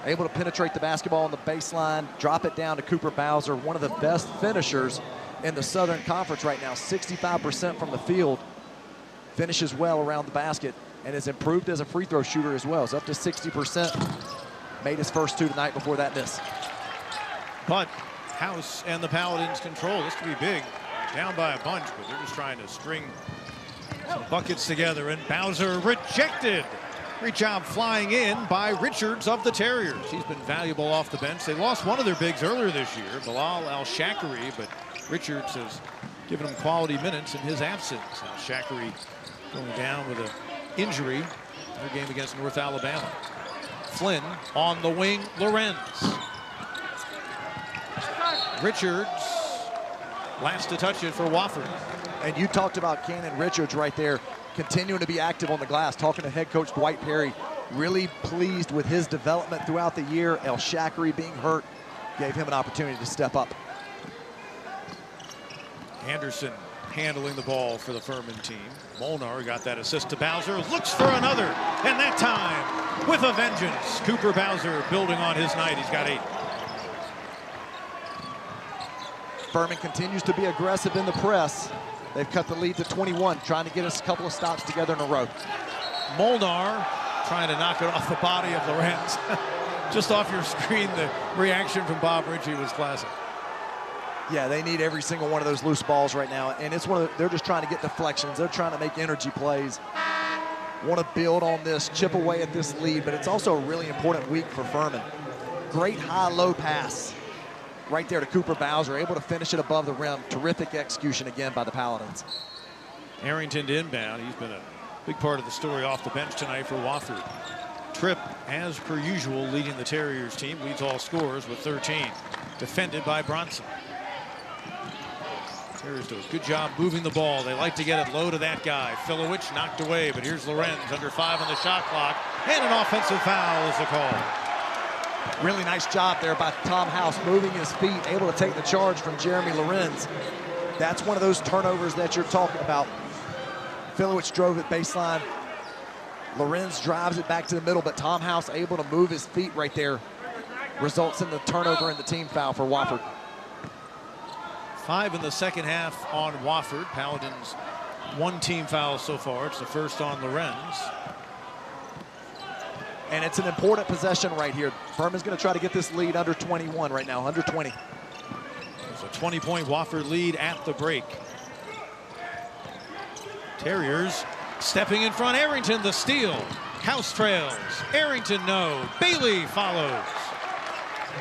[SPEAKER 1] Able to penetrate the basketball on the baseline, drop it down to Cooper Bowser, one of the best finishers in the Southern Conference right now. 65% from the field, finishes well around the basket, and has improved as a free throw shooter as well. It's up to 60%. Made his first 2 tonight before that miss.
[SPEAKER 2] But House and the Paladins control. This could be big. Down by a bunch, but they're just trying to string some buckets together, and Bowser rejected. Great job flying in by Richards of the Terriers. He's been valuable off the bench. They lost one of their bigs earlier this year, Bilal Al-Shakari, but Richards has given him quality minutes in his absence. Al-Shakari going down with an injury in their game against North Alabama. Flynn on the wing, Lorenz. Richards last to touch it for Wofford.
[SPEAKER 1] And you talked about Cannon Richards right there, continuing to be active on the glass, talking to head coach Dwight Perry. Really pleased with his development throughout the year. El-Shakari being hurt gave him an opportunity to step up.
[SPEAKER 2] Anderson handling the ball for the Furman team. Molnar got that assist to Bowser, looks for another, and that time with a vengeance. Cooper Bowser building on his night. He's got 8.
[SPEAKER 1] Furman continues to be aggressive in the press. They've cut the lead to 21, trying to get us a couple of stops together in a row.
[SPEAKER 2] Molnar trying to knock it off the body of Lorenz. Just off your screen, the reaction from Bob Ritchie was classic.
[SPEAKER 1] Yeah, they need every single one of those loose balls right now, and it's they're just trying to get deflections. They're trying to make energy plays. Want to build on this, chip away at this lead, but it's also a really important week for Furman. Great high-low pass right there to Cooper Bowser, able to finish it above the rim. Terrific execution again by the Paladins.
[SPEAKER 2] Arrington to inbound. He's been a big part of the story off the bench tonight for Wofford. Tripp, as per usual, leading the Terriers team, leads all scorers with 13. Defended by Bronson. Terriers do a good job moving the ball. They like to get it low to that guy. Filowich knocked away, but here's Lorenz under 5 on the shot clock, and an offensive foul is the call.
[SPEAKER 1] Really nice job there by Tom House, moving his feet, able to take the charge from Jeremy Lorenz. That's one of those turnovers that you're talking about. Filowich drove it baseline. Lorenz drives it back to the middle, but Tom House able to move his feet right there. Results in the turnover and the team foul for Wofford.
[SPEAKER 2] 5 in the second half on Wofford. Paladins 1 team foul so far. It's the first on Lorenz.
[SPEAKER 1] And it's an important possession right here. Furman's going to try to get this lead under 21 right now, under 20.
[SPEAKER 2] There's a 20-point Wofford lead at the break. Terriers stepping in front. Arrington the steal. House trails. Arrington no. Bailey follows.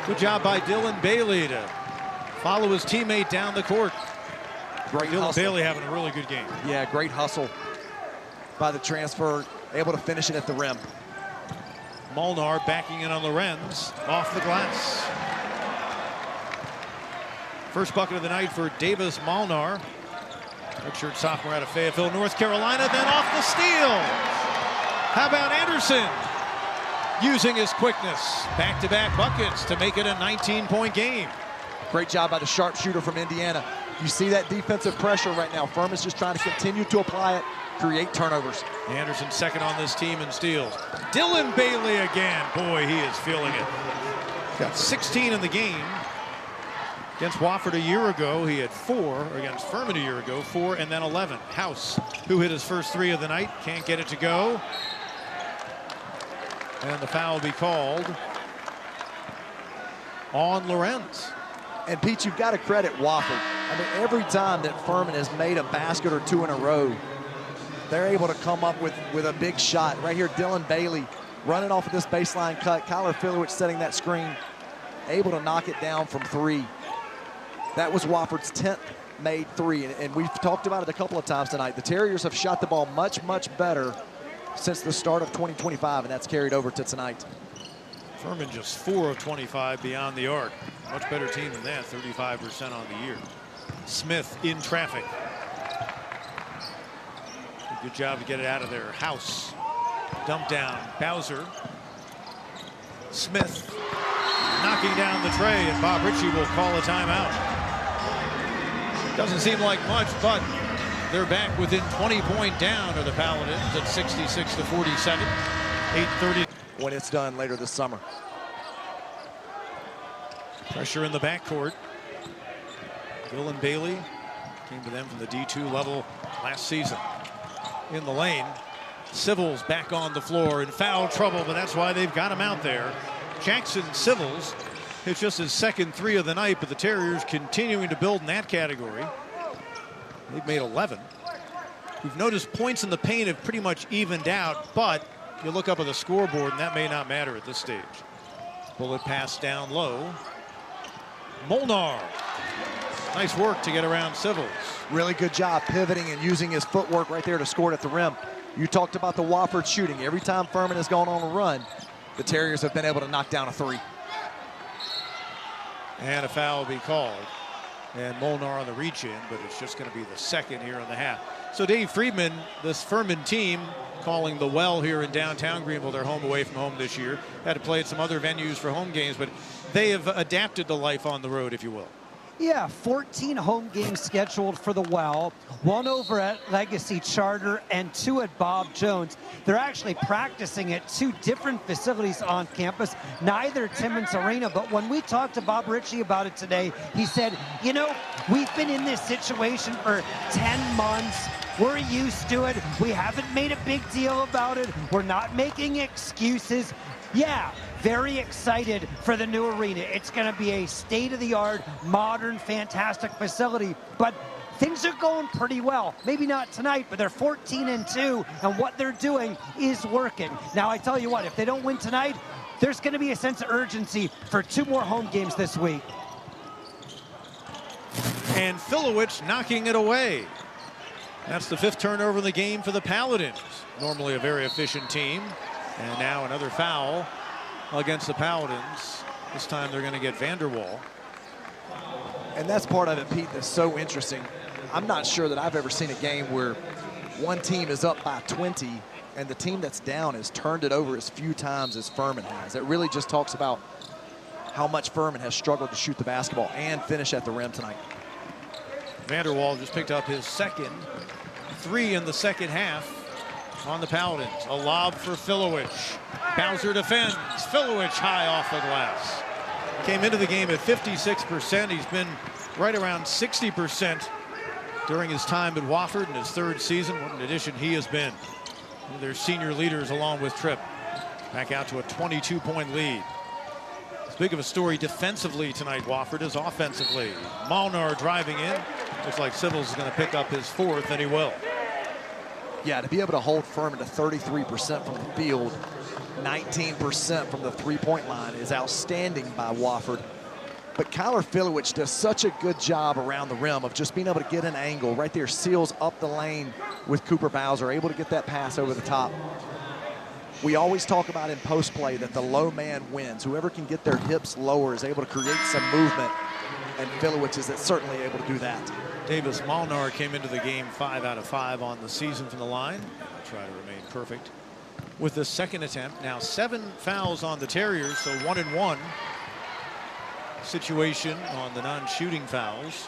[SPEAKER 2] Good job by Dylan Bailey to follow his teammate down the court.
[SPEAKER 1] Great
[SPEAKER 2] Dylan
[SPEAKER 1] hustle.
[SPEAKER 2] Bailey having a really good game.
[SPEAKER 1] Yeah, great hustle by the transfer, able to finish it at the rim.
[SPEAKER 2] Molnar backing in on Lorenz off the glass. First bucket of the night for Davis Molnar. Redshirt sophomore out of Fayetteville, North Carolina, then off the steal. How about Anderson using his quickness? Back-to-back buckets to make it a 19-point game.
[SPEAKER 1] Great job by the sharpshooter from Indiana. You see that defensive pressure right now. Furman's just trying to continue to apply it, create turnovers.
[SPEAKER 2] Anderson second on this team in steals. Dylan Bailey again. Boy, he is feeling it. Got 16 in the game. Against Wofford a year ago, he had 4. Or against Furman a year ago, 4 and then 11. House, who hit his first 3 of the night, can't get it to go. And the foul will be called on Lorenz.
[SPEAKER 1] And Pete, you've got to credit Wofford. I mean, every time that Furman has made a basket or 2 in a row, they're able to come up with a big shot. Right here, Dylan Bailey running off of this baseline cut. Kyler Filowich setting that screen, able to knock it down from 3. That was Wofford's 10th made 3, and we've talked about it a couple of times tonight. The Terriers have shot the ball much, much better since the start of 2025, and that's carried over to tonight.
[SPEAKER 2] Furman just 4 of 25 beyond the arc. Much better team than that, 35% on the year. Smith in traffic. Good job to get it out of there. House, dump down, Bowser. Smith knocking down the tray, and Bob Ritchie will call a timeout. Doesn't seem like much, but they're back within 20-point down of the Paladins at 66-47. 8:30
[SPEAKER 1] when it's done later this summer.
[SPEAKER 2] Pressure in the backcourt. Dylan Bailey came to them from the D2 level last season. In the lane, Civils back on the floor in foul trouble, but that's why they've got him out there. Jackson Civils hits just his second 3 of the night, but the Terriers continuing to build in that category. They've made 11. We've noticed points in the paint have pretty much evened out, but you look up at the scoreboard and that may not matter at this stage. Bullet pass down low. Molnar. Nice work to get around Civils.
[SPEAKER 1] Really good job pivoting and using his footwork right there to score it at the rim. You talked about the Wofford shooting. Every time Furman has gone on a run, the Terriers have been able to knock down a 3.
[SPEAKER 2] And a foul will be called. And Molnar on the reach in, but it's just going to be the second here in the half. So Dave Friedman, this Furman team, calling the Well here in downtown Greenville their home away from home this year. Had to play at some other venues for home games, but they have adapted to life on the road, if you will.
[SPEAKER 3] Yeah, 14 home games scheduled for the Well, 1 over at Legacy Charter and 2 at Bob Jones. They're actually practicing at 2 different facilities on campus, neither Timmons Arena, but when we talked to Bob Ritchie about it today, he said, you know, we've been in this situation for 10 months. We're used to it. We haven't made a big deal about it. We're not making excuses. Yeah, very excited for the new arena. It's going to be a state-of-the-art, modern, fantastic facility, but things are going pretty well. Maybe not tonight, but they're 14-2, and what they're doing is working. Now, I tell you what, if they don't win tonight, there's going to be a sense of urgency for 2 more home games this week.
[SPEAKER 2] And Filowich knocking it away. That's the 5th turnover in the game for the Paladins. Normally a very efficient team. And now another foul against the Paladins. This time they're going to get Vanderwall.
[SPEAKER 1] And that's part of it, Pete, that's so interesting. I'm not sure that I've ever seen a game where one team is up by 20 and the team that's down has turned it over as few times as Furman has. It really just talks about how much Furman has struggled to shoot the basketball and finish at the rim tonight.
[SPEAKER 2] Vanderwall just picked up his second 3 in the second half on the Paladins. A lob for Filowich. Bowser defends. Filowich high off the glass. Came into the game at 56%. He's been right around 60% during his time at Wofford in his 3rd season. What an addition he has been. One of their senior leaders along with Tripp. Back out to a 22-point lead. As big of a story defensively tonight, Wofford, is offensively. Molnar driving in. Looks like Civils is going to pick up his 4th, and he will.
[SPEAKER 1] Yeah, to be able to hold Furman to 33% from the field, 19% from the 3-point line is outstanding by Wofford. But Kyler Filowich does such a good job around the rim of just being able to get an angle right there, seals up the lane with Cooper Bowser, able to get that pass over the top. We always talk about in post play that the low man wins. Whoever can get their hips lower is able to create some movement, and Filowich is certainly able to do that.
[SPEAKER 2] Davis Molnar came into the game 5 out of 5 on the season from the line. He'll try to remain perfect with the second attempt. Now 7 fouls on the Terriers, so 1-1 situation on the non-shooting fouls.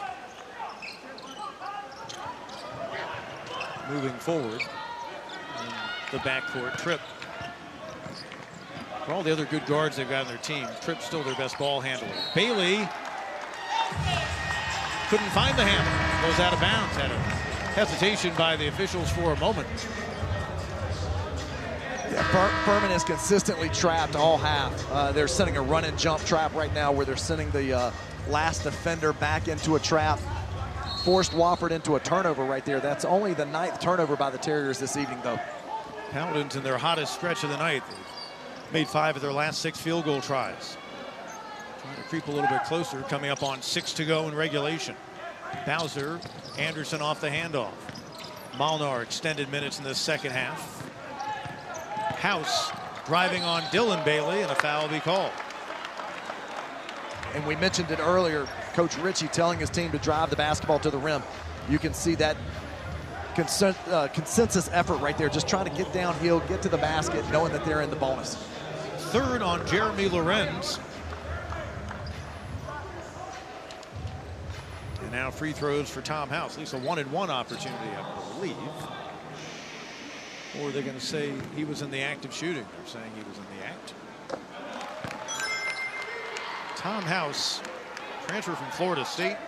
[SPEAKER 2] Moving forward in the backcourt, Tripp. For all the other good guards they've got on their team, Tripp's still their best ball handler. Bailey couldn't find the handle, goes out of bounds. Had a hesitation by the officials for a moment.
[SPEAKER 1] Yeah, Furman is consistently trapped all half. They're sending a run and jump trap right now where they're sending the last defender back into a trap. Forced Wofford into a turnover right there. That's only the 9th turnover by the Terriers this evening, though.
[SPEAKER 2] Paladins in their hottest stretch of the night. They've made 5 of their last 6 field goal tries. Trying to creep a little bit closer, coming up on 6 to go in regulation. Bowser, Anderson off the handoff. Molnar extended minutes in the second half. House driving on Dylan Bailey, and a foul will be called.
[SPEAKER 1] And we mentioned it earlier, Coach Ritchie telling his team to drive the basketball to the rim. You can see that consensus effort right there, just trying to get downhill, get to the basket, knowing that they're in the bonus.
[SPEAKER 2] 3rd on Jeremy Lorenz. And now free throws for Tom House, at least a 1-and-1 opportunity, I believe. Or are they going to say he was in the act of shooting? They're saying he was in the act. Tom House, transfer from Florida State,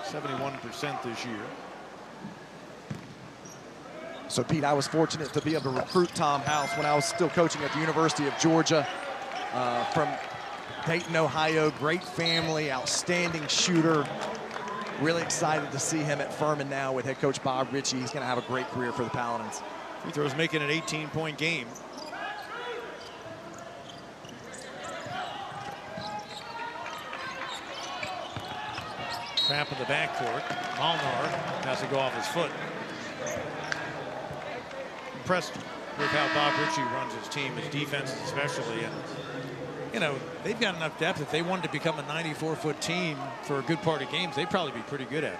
[SPEAKER 2] 71% this year.
[SPEAKER 1] So, Pete, I was fortunate to be able to recruit Tom House when I was still coaching at the University of Georgia from Dayton, Ohio. Great family, outstanding shooter. Really excited to see him at Furman now with head coach Bob Ritchie. He's going to have a great career for the Paladins.
[SPEAKER 2] Free throws making an 18-point game. Trap in the backcourt. Molnar has to go off his foot. Impressed with how Bob Ritchie runs his team, his defenses especially. And, you know, they've got enough depth. If they wanted to become a 94-foot team for a good part of games, they'd probably be pretty good at it.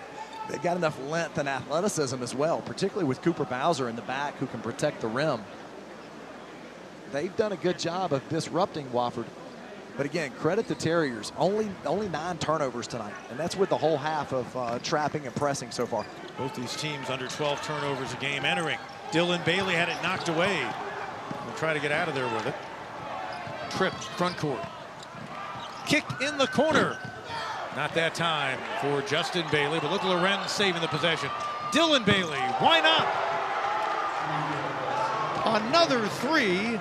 [SPEAKER 1] They've got enough length and athleticism as well, particularly with Cooper Bowser in the back who can protect the rim. They've done a good job of disrupting Wofford. But again, credit the Terriers. Only 9 turnovers tonight, and that's with the whole half of trapping and pressing so far.
[SPEAKER 2] Both these teams under 12 turnovers a game entering. Dylan Bailey had it knocked away. We'll try to get out of there with it. Tripp, front court. Kick in the corner. Not that time for Justin Bailey, but look at Lorenz saving the possession. Dylan Bailey, why not? Another 3.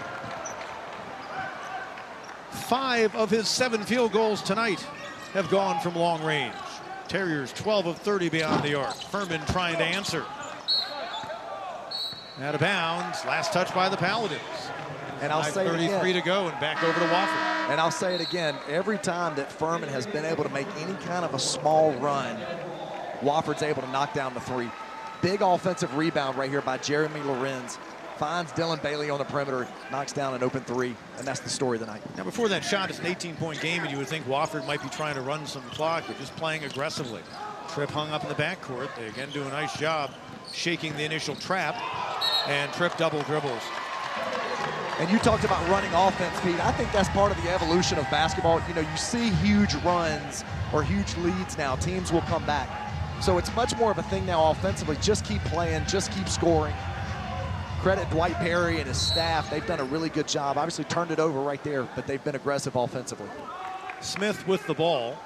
[SPEAKER 2] 5 of his 7 field goals tonight have gone from long range. Terriers 12 of 30 beyond the arc. Furman trying to answer. Out of bounds, last touch by the Paladins.
[SPEAKER 1] And I'll say it again.
[SPEAKER 2] 33 to go and back over to Wofford.
[SPEAKER 1] And I'll say it again, every time that Furman has been able to make any kind of a small run, Wofford's able to knock down the 3. Big offensive rebound right here by Jeremy Lorenz. Finds Dylan Bailey on the perimeter, knocks down an open 3, and that's the story of the night.
[SPEAKER 2] Now before that shot, it's an 18-point game, and you would think Wofford might be trying to run some clock, but just playing aggressively. Tripp hung up in the backcourt. They again do a nice job shaking the initial trap, and Tripp double dribbles.
[SPEAKER 1] And you talked about running offense, Pete. I think that's part of the evolution of basketball. You know, you see huge runs or huge leads now. Teams will come back. So it's much more of a thing now offensively. Just keep playing, just keep scoring. Credit Dwight Perry and his staff. They've done a really good job. Obviously turned it over right there, but they've been aggressive offensively.
[SPEAKER 2] Smith with the ball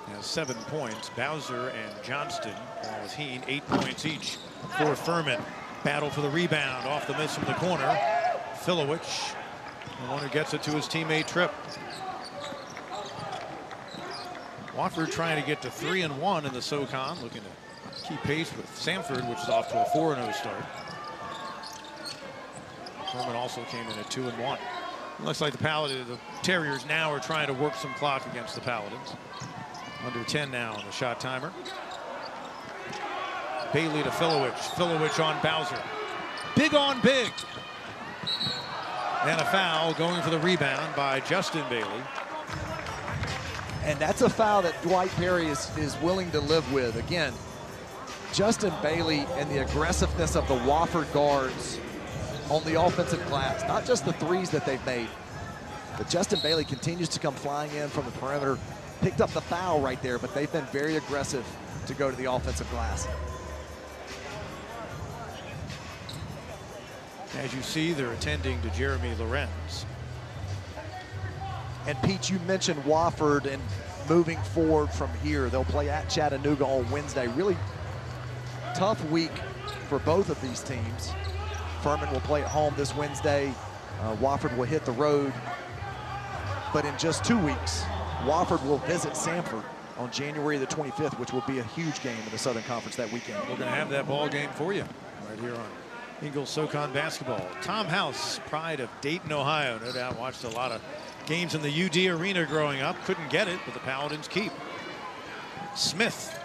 [SPEAKER 2] has 7 points. Bowser and Johnston, along with Heen, 8 points each for Furman. Battle for the rebound off the miss from the corner. Filowich, the one who gets it to his teammate Tripp. Wofford trying to get to 3-1 in the SoCon, looking to keep pace with Samford, which is off to a 4-0 start. Furman also came in at 2-1. Looks like the Terriers now are trying to work some clock against the Paladins. Under 10 now on the shot timer. Bailey to Filowich. Filowich on Bowser. Big on big. And a foul going for the rebound by Justin Bailey.
[SPEAKER 1] And that's a foul that Dwight Perry is willing to live with. Again, Justin Bailey and the aggressiveness of the Wofford guards on the offensive glass. Not just the threes that they've made, but Justin Bailey continues to come flying in from the perimeter. Picked up the foul right there, but they've been very aggressive to go to the offensive glass.
[SPEAKER 2] As you see, they're attending to Jeremy Lorenz.
[SPEAKER 1] And Pete, you mentioned Wofford and moving forward from here. They'll play at Chattanooga on Wednesday. Really tough week for both of these teams. Furman will play at home this Wednesday. Wofford will hit the road. But in just 2 weeks, Wofford will visit Sanford on January the 25th, which will be a huge game in the Southern Conference that weekend.
[SPEAKER 2] We're going to have that ball game for you right here on Ingles SoCon Basketball. Tom House, pride of Dayton, Ohio. No doubt watched a lot of games in the UD Arena growing up. Couldn't get it, but the Paladins keep. Smith.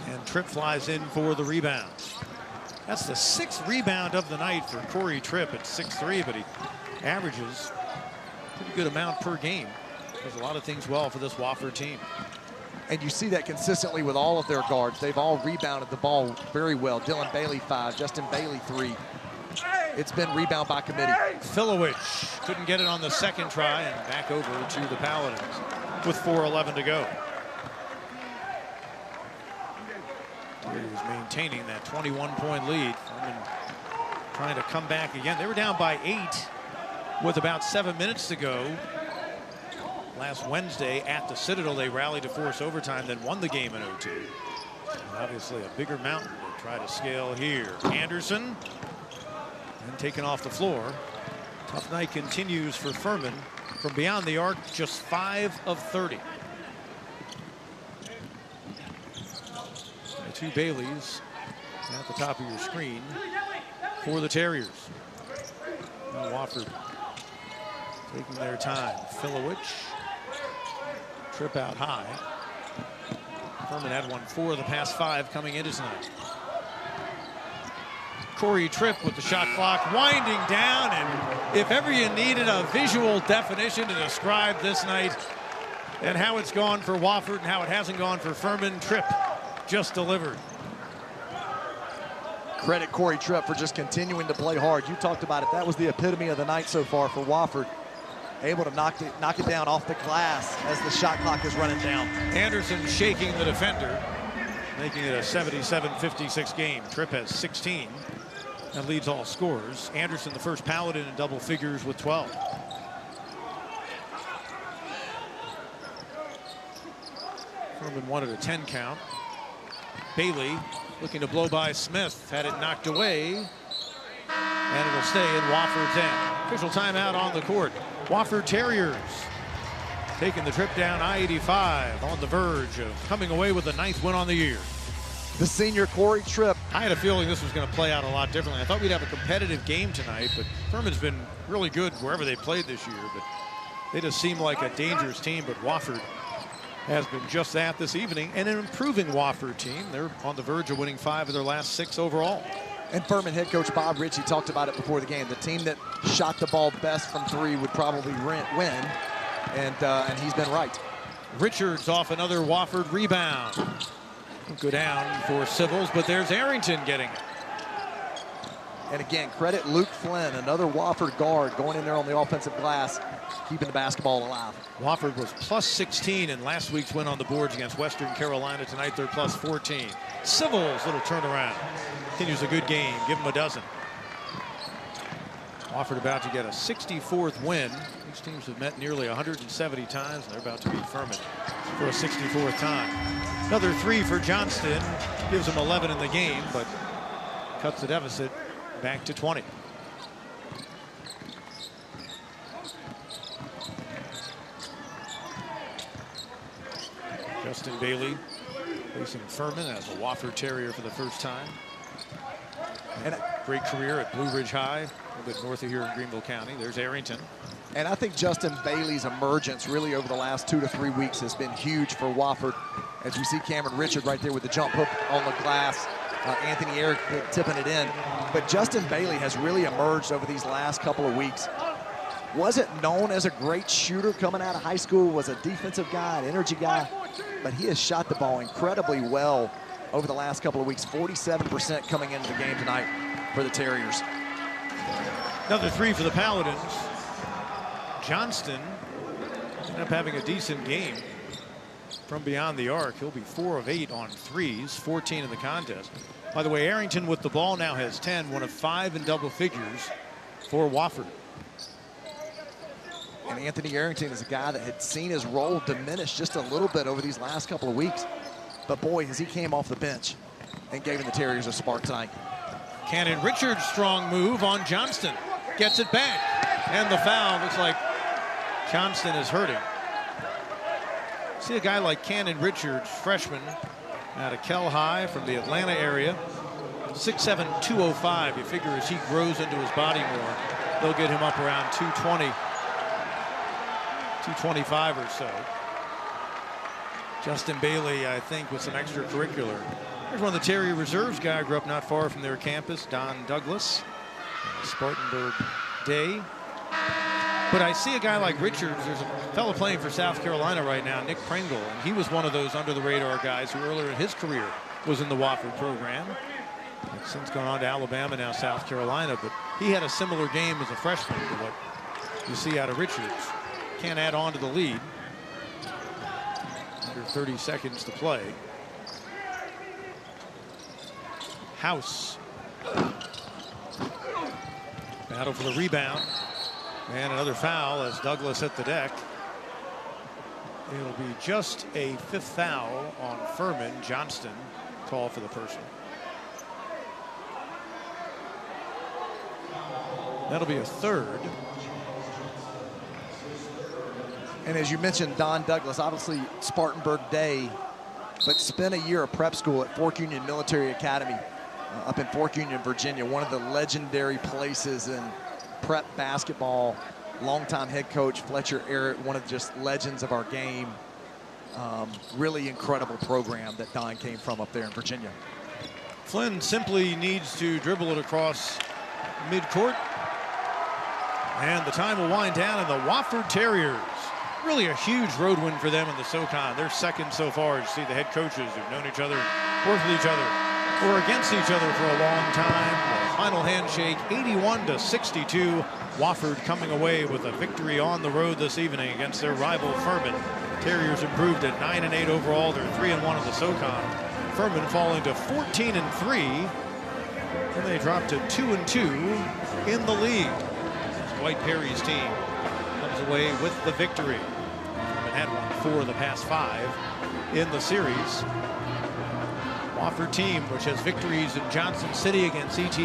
[SPEAKER 2] And Tripp flies in for the rebound. That's the 6th rebound of the night for Corey Tripp at 6'3", but he averages a pretty good amount per game. Does a lot of things well for this Wofford team.
[SPEAKER 1] And you see that consistently with all of their guards. They've all rebounded the ball very well. Dylan Bailey 5, Justin Bailey 3. It's been rebound by committee.
[SPEAKER 2] Filowich couldn't get it on the second try, and back over to the Paladins with 4:11 to go. He was maintaining that 21-point lead. Furman trying to come back again. They were down by 8 with about 7 minutes to go. Last Wednesday at the Citadel, they rallied to force overtime, then won the game in OT. And obviously a bigger mountain to try to scale here. Anderson, and taken off the floor. Tough night continues for Furman. From beyond the arc, just 5 of 30. The two Baileys at the top of your screen for the Terriers. Now Wofford taking their time. Filowich. Tripp out high. Furman had won 4 of the past 5 coming into tonight. Corey Tripp with the shot clock winding down, and if ever you needed a visual definition to describe this night and how it's gone for Wofford and how it hasn't gone for Furman, Tripp just delivered.
[SPEAKER 1] Credit Corey Tripp for just continuing to play hard. You talked about it. That was the epitome of the night so far for Wofford. Able to knock it down off the glass as the shot clock is running down.
[SPEAKER 2] Anderson shaking the defender, making it a 77-56 game. Tripp has 16 and leads all scorers. Anderson, the first Paladin in double figures with 12. Furman wanted a 10 count. Bailey looking to blow by Smith, had it knocked away, and it'll stay in Wofford's end. Official timeout on the court. Wofford Terriers taking the trip down I-85 on the verge of coming away with the 9th win on the year.
[SPEAKER 1] The senior Corey Tripp.
[SPEAKER 2] I had a feeling this was going to play out a lot differently. I thought we'd have a competitive game tonight, but Furman's been really good wherever they played this year, but they just seem like a dangerous team. But Wofford has been just that this evening, and an improving Wofford team. They're on the verge of winning 5 of their last 6 overall.
[SPEAKER 1] And Furman head coach Bob Ritchie talked about it before the game. The team that shot the ball best from 3 would probably win, and he's been right.
[SPEAKER 2] Richards off another Wofford rebound. Go down for Civils, but there's Arrington getting it.
[SPEAKER 1] And again, credit Luke Flynn, another Wofford guard, going in there on the offensive glass, keeping the basketball alive.
[SPEAKER 2] Wofford was plus 16 in last week's win on the boards against Western Carolina. Tonight they're plus 14. Civils, little turnaround. Continues a good game. Give them a dozen. Wofford about to get a 64th win. These teams have met nearly 170 times, and they're about to beat Furman for a 64th time. Another 3 for Johnston. Gives them 11 in the game, but cuts the deficit back to 20. Justin Bailey facing Furman as a Wofford Terrier for the first time.
[SPEAKER 1] And
[SPEAKER 2] great career at Blue Ridge High, a little bit north of here in Greenville County. There's Arrington.
[SPEAKER 1] And I think Justin Bailey's emergence really over the last 2 to 3 weeks has been huge for Wofford. As we see Cameron Richard right there with the jump hook on the glass. Anthony Eric tipping it in. But Justin Bailey has really emerged over these last couple of weeks. Wasn't known as a great shooter coming out of high school, was a defensive guy, an energy guy, but he has shot the ball incredibly well over the last couple of weeks. 47% coming into the game tonight for the Terriers.
[SPEAKER 2] Another three for the Paladins. Johnston ended up having a decent game from beyond the arc. He'll be 4 of 8 on threes, 14 in the contest. By the way, Arrington with the ball now has 10, 1 of 5 in double figures for Wofford.
[SPEAKER 1] And Anthony Arrington is a guy that had seen his role diminish just a little bit over these last couple of weeks. But boy, as he came off the bench and gave the Terriers a spark tonight.
[SPEAKER 2] Cannon Richards' strong move on Johnston. Gets it back. And the foul. Looks like Johnston is hurting. See a guy like Cannon Richards, freshman out of Kell High from the Atlanta area. 6'7", 205. You figure as he grows into his body more, they'll get him up around 220, 225 or so. Justin Bailey, I think, with some extracurricular. Here's one of the Terrier reserves guy. Grew up not far from their campus, Don Douglas, Spartanburg Day. But I see a guy like Richards. There's a fellow playing for South Carolina right now, Nick Pringle, and he was one of those under-the-radar guys who earlier in his career was in the Wofford program. He's since gone on to Alabama, now South Carolina, but he had a similar game as a freshman to what you see out of Richards. Can't add on to the lead. Under 30 seconds to play. House. Battle for the rebound. And another foul as Douglas hit the deck. It'll be just a 5th foul on Furman. Johnston called for the personal. That'll be a 3rd.
[SPEAKER 1] And as you mentioned, Don Douglas, obviously Spartanburg Day, but spent a year of prep school at Fork Union Military Academy up in Fork Union, Virginia, one of the legendary places in prep basketball. Longtime head coach Fletcher Arrett, one of just legends of our game. Really incredible program that Don came from up there in Virginia.
[SPEAKER 2] Flynn simply needs to dribble it across midcourt. And the time will wind down, and the Wofford Terriers, really a huge road win for them in the SoCon. They're second so far. You see the head coaches who've known each other, worked with each other, or against each other for a long time. The final handshake, 81-62. Wofford coming away with a victory on the road this evening against their rival Furman. Terriers improved at 9-8 overall. They're 3-1 in the SoCon. Furman falling to 14-3. And they dropped to 2-2 in the league. Dwight Perry's team comes away with the victory. Furman had won 4 of the past 5 in the series. Wofford team, which has victories in Johnson City against ET.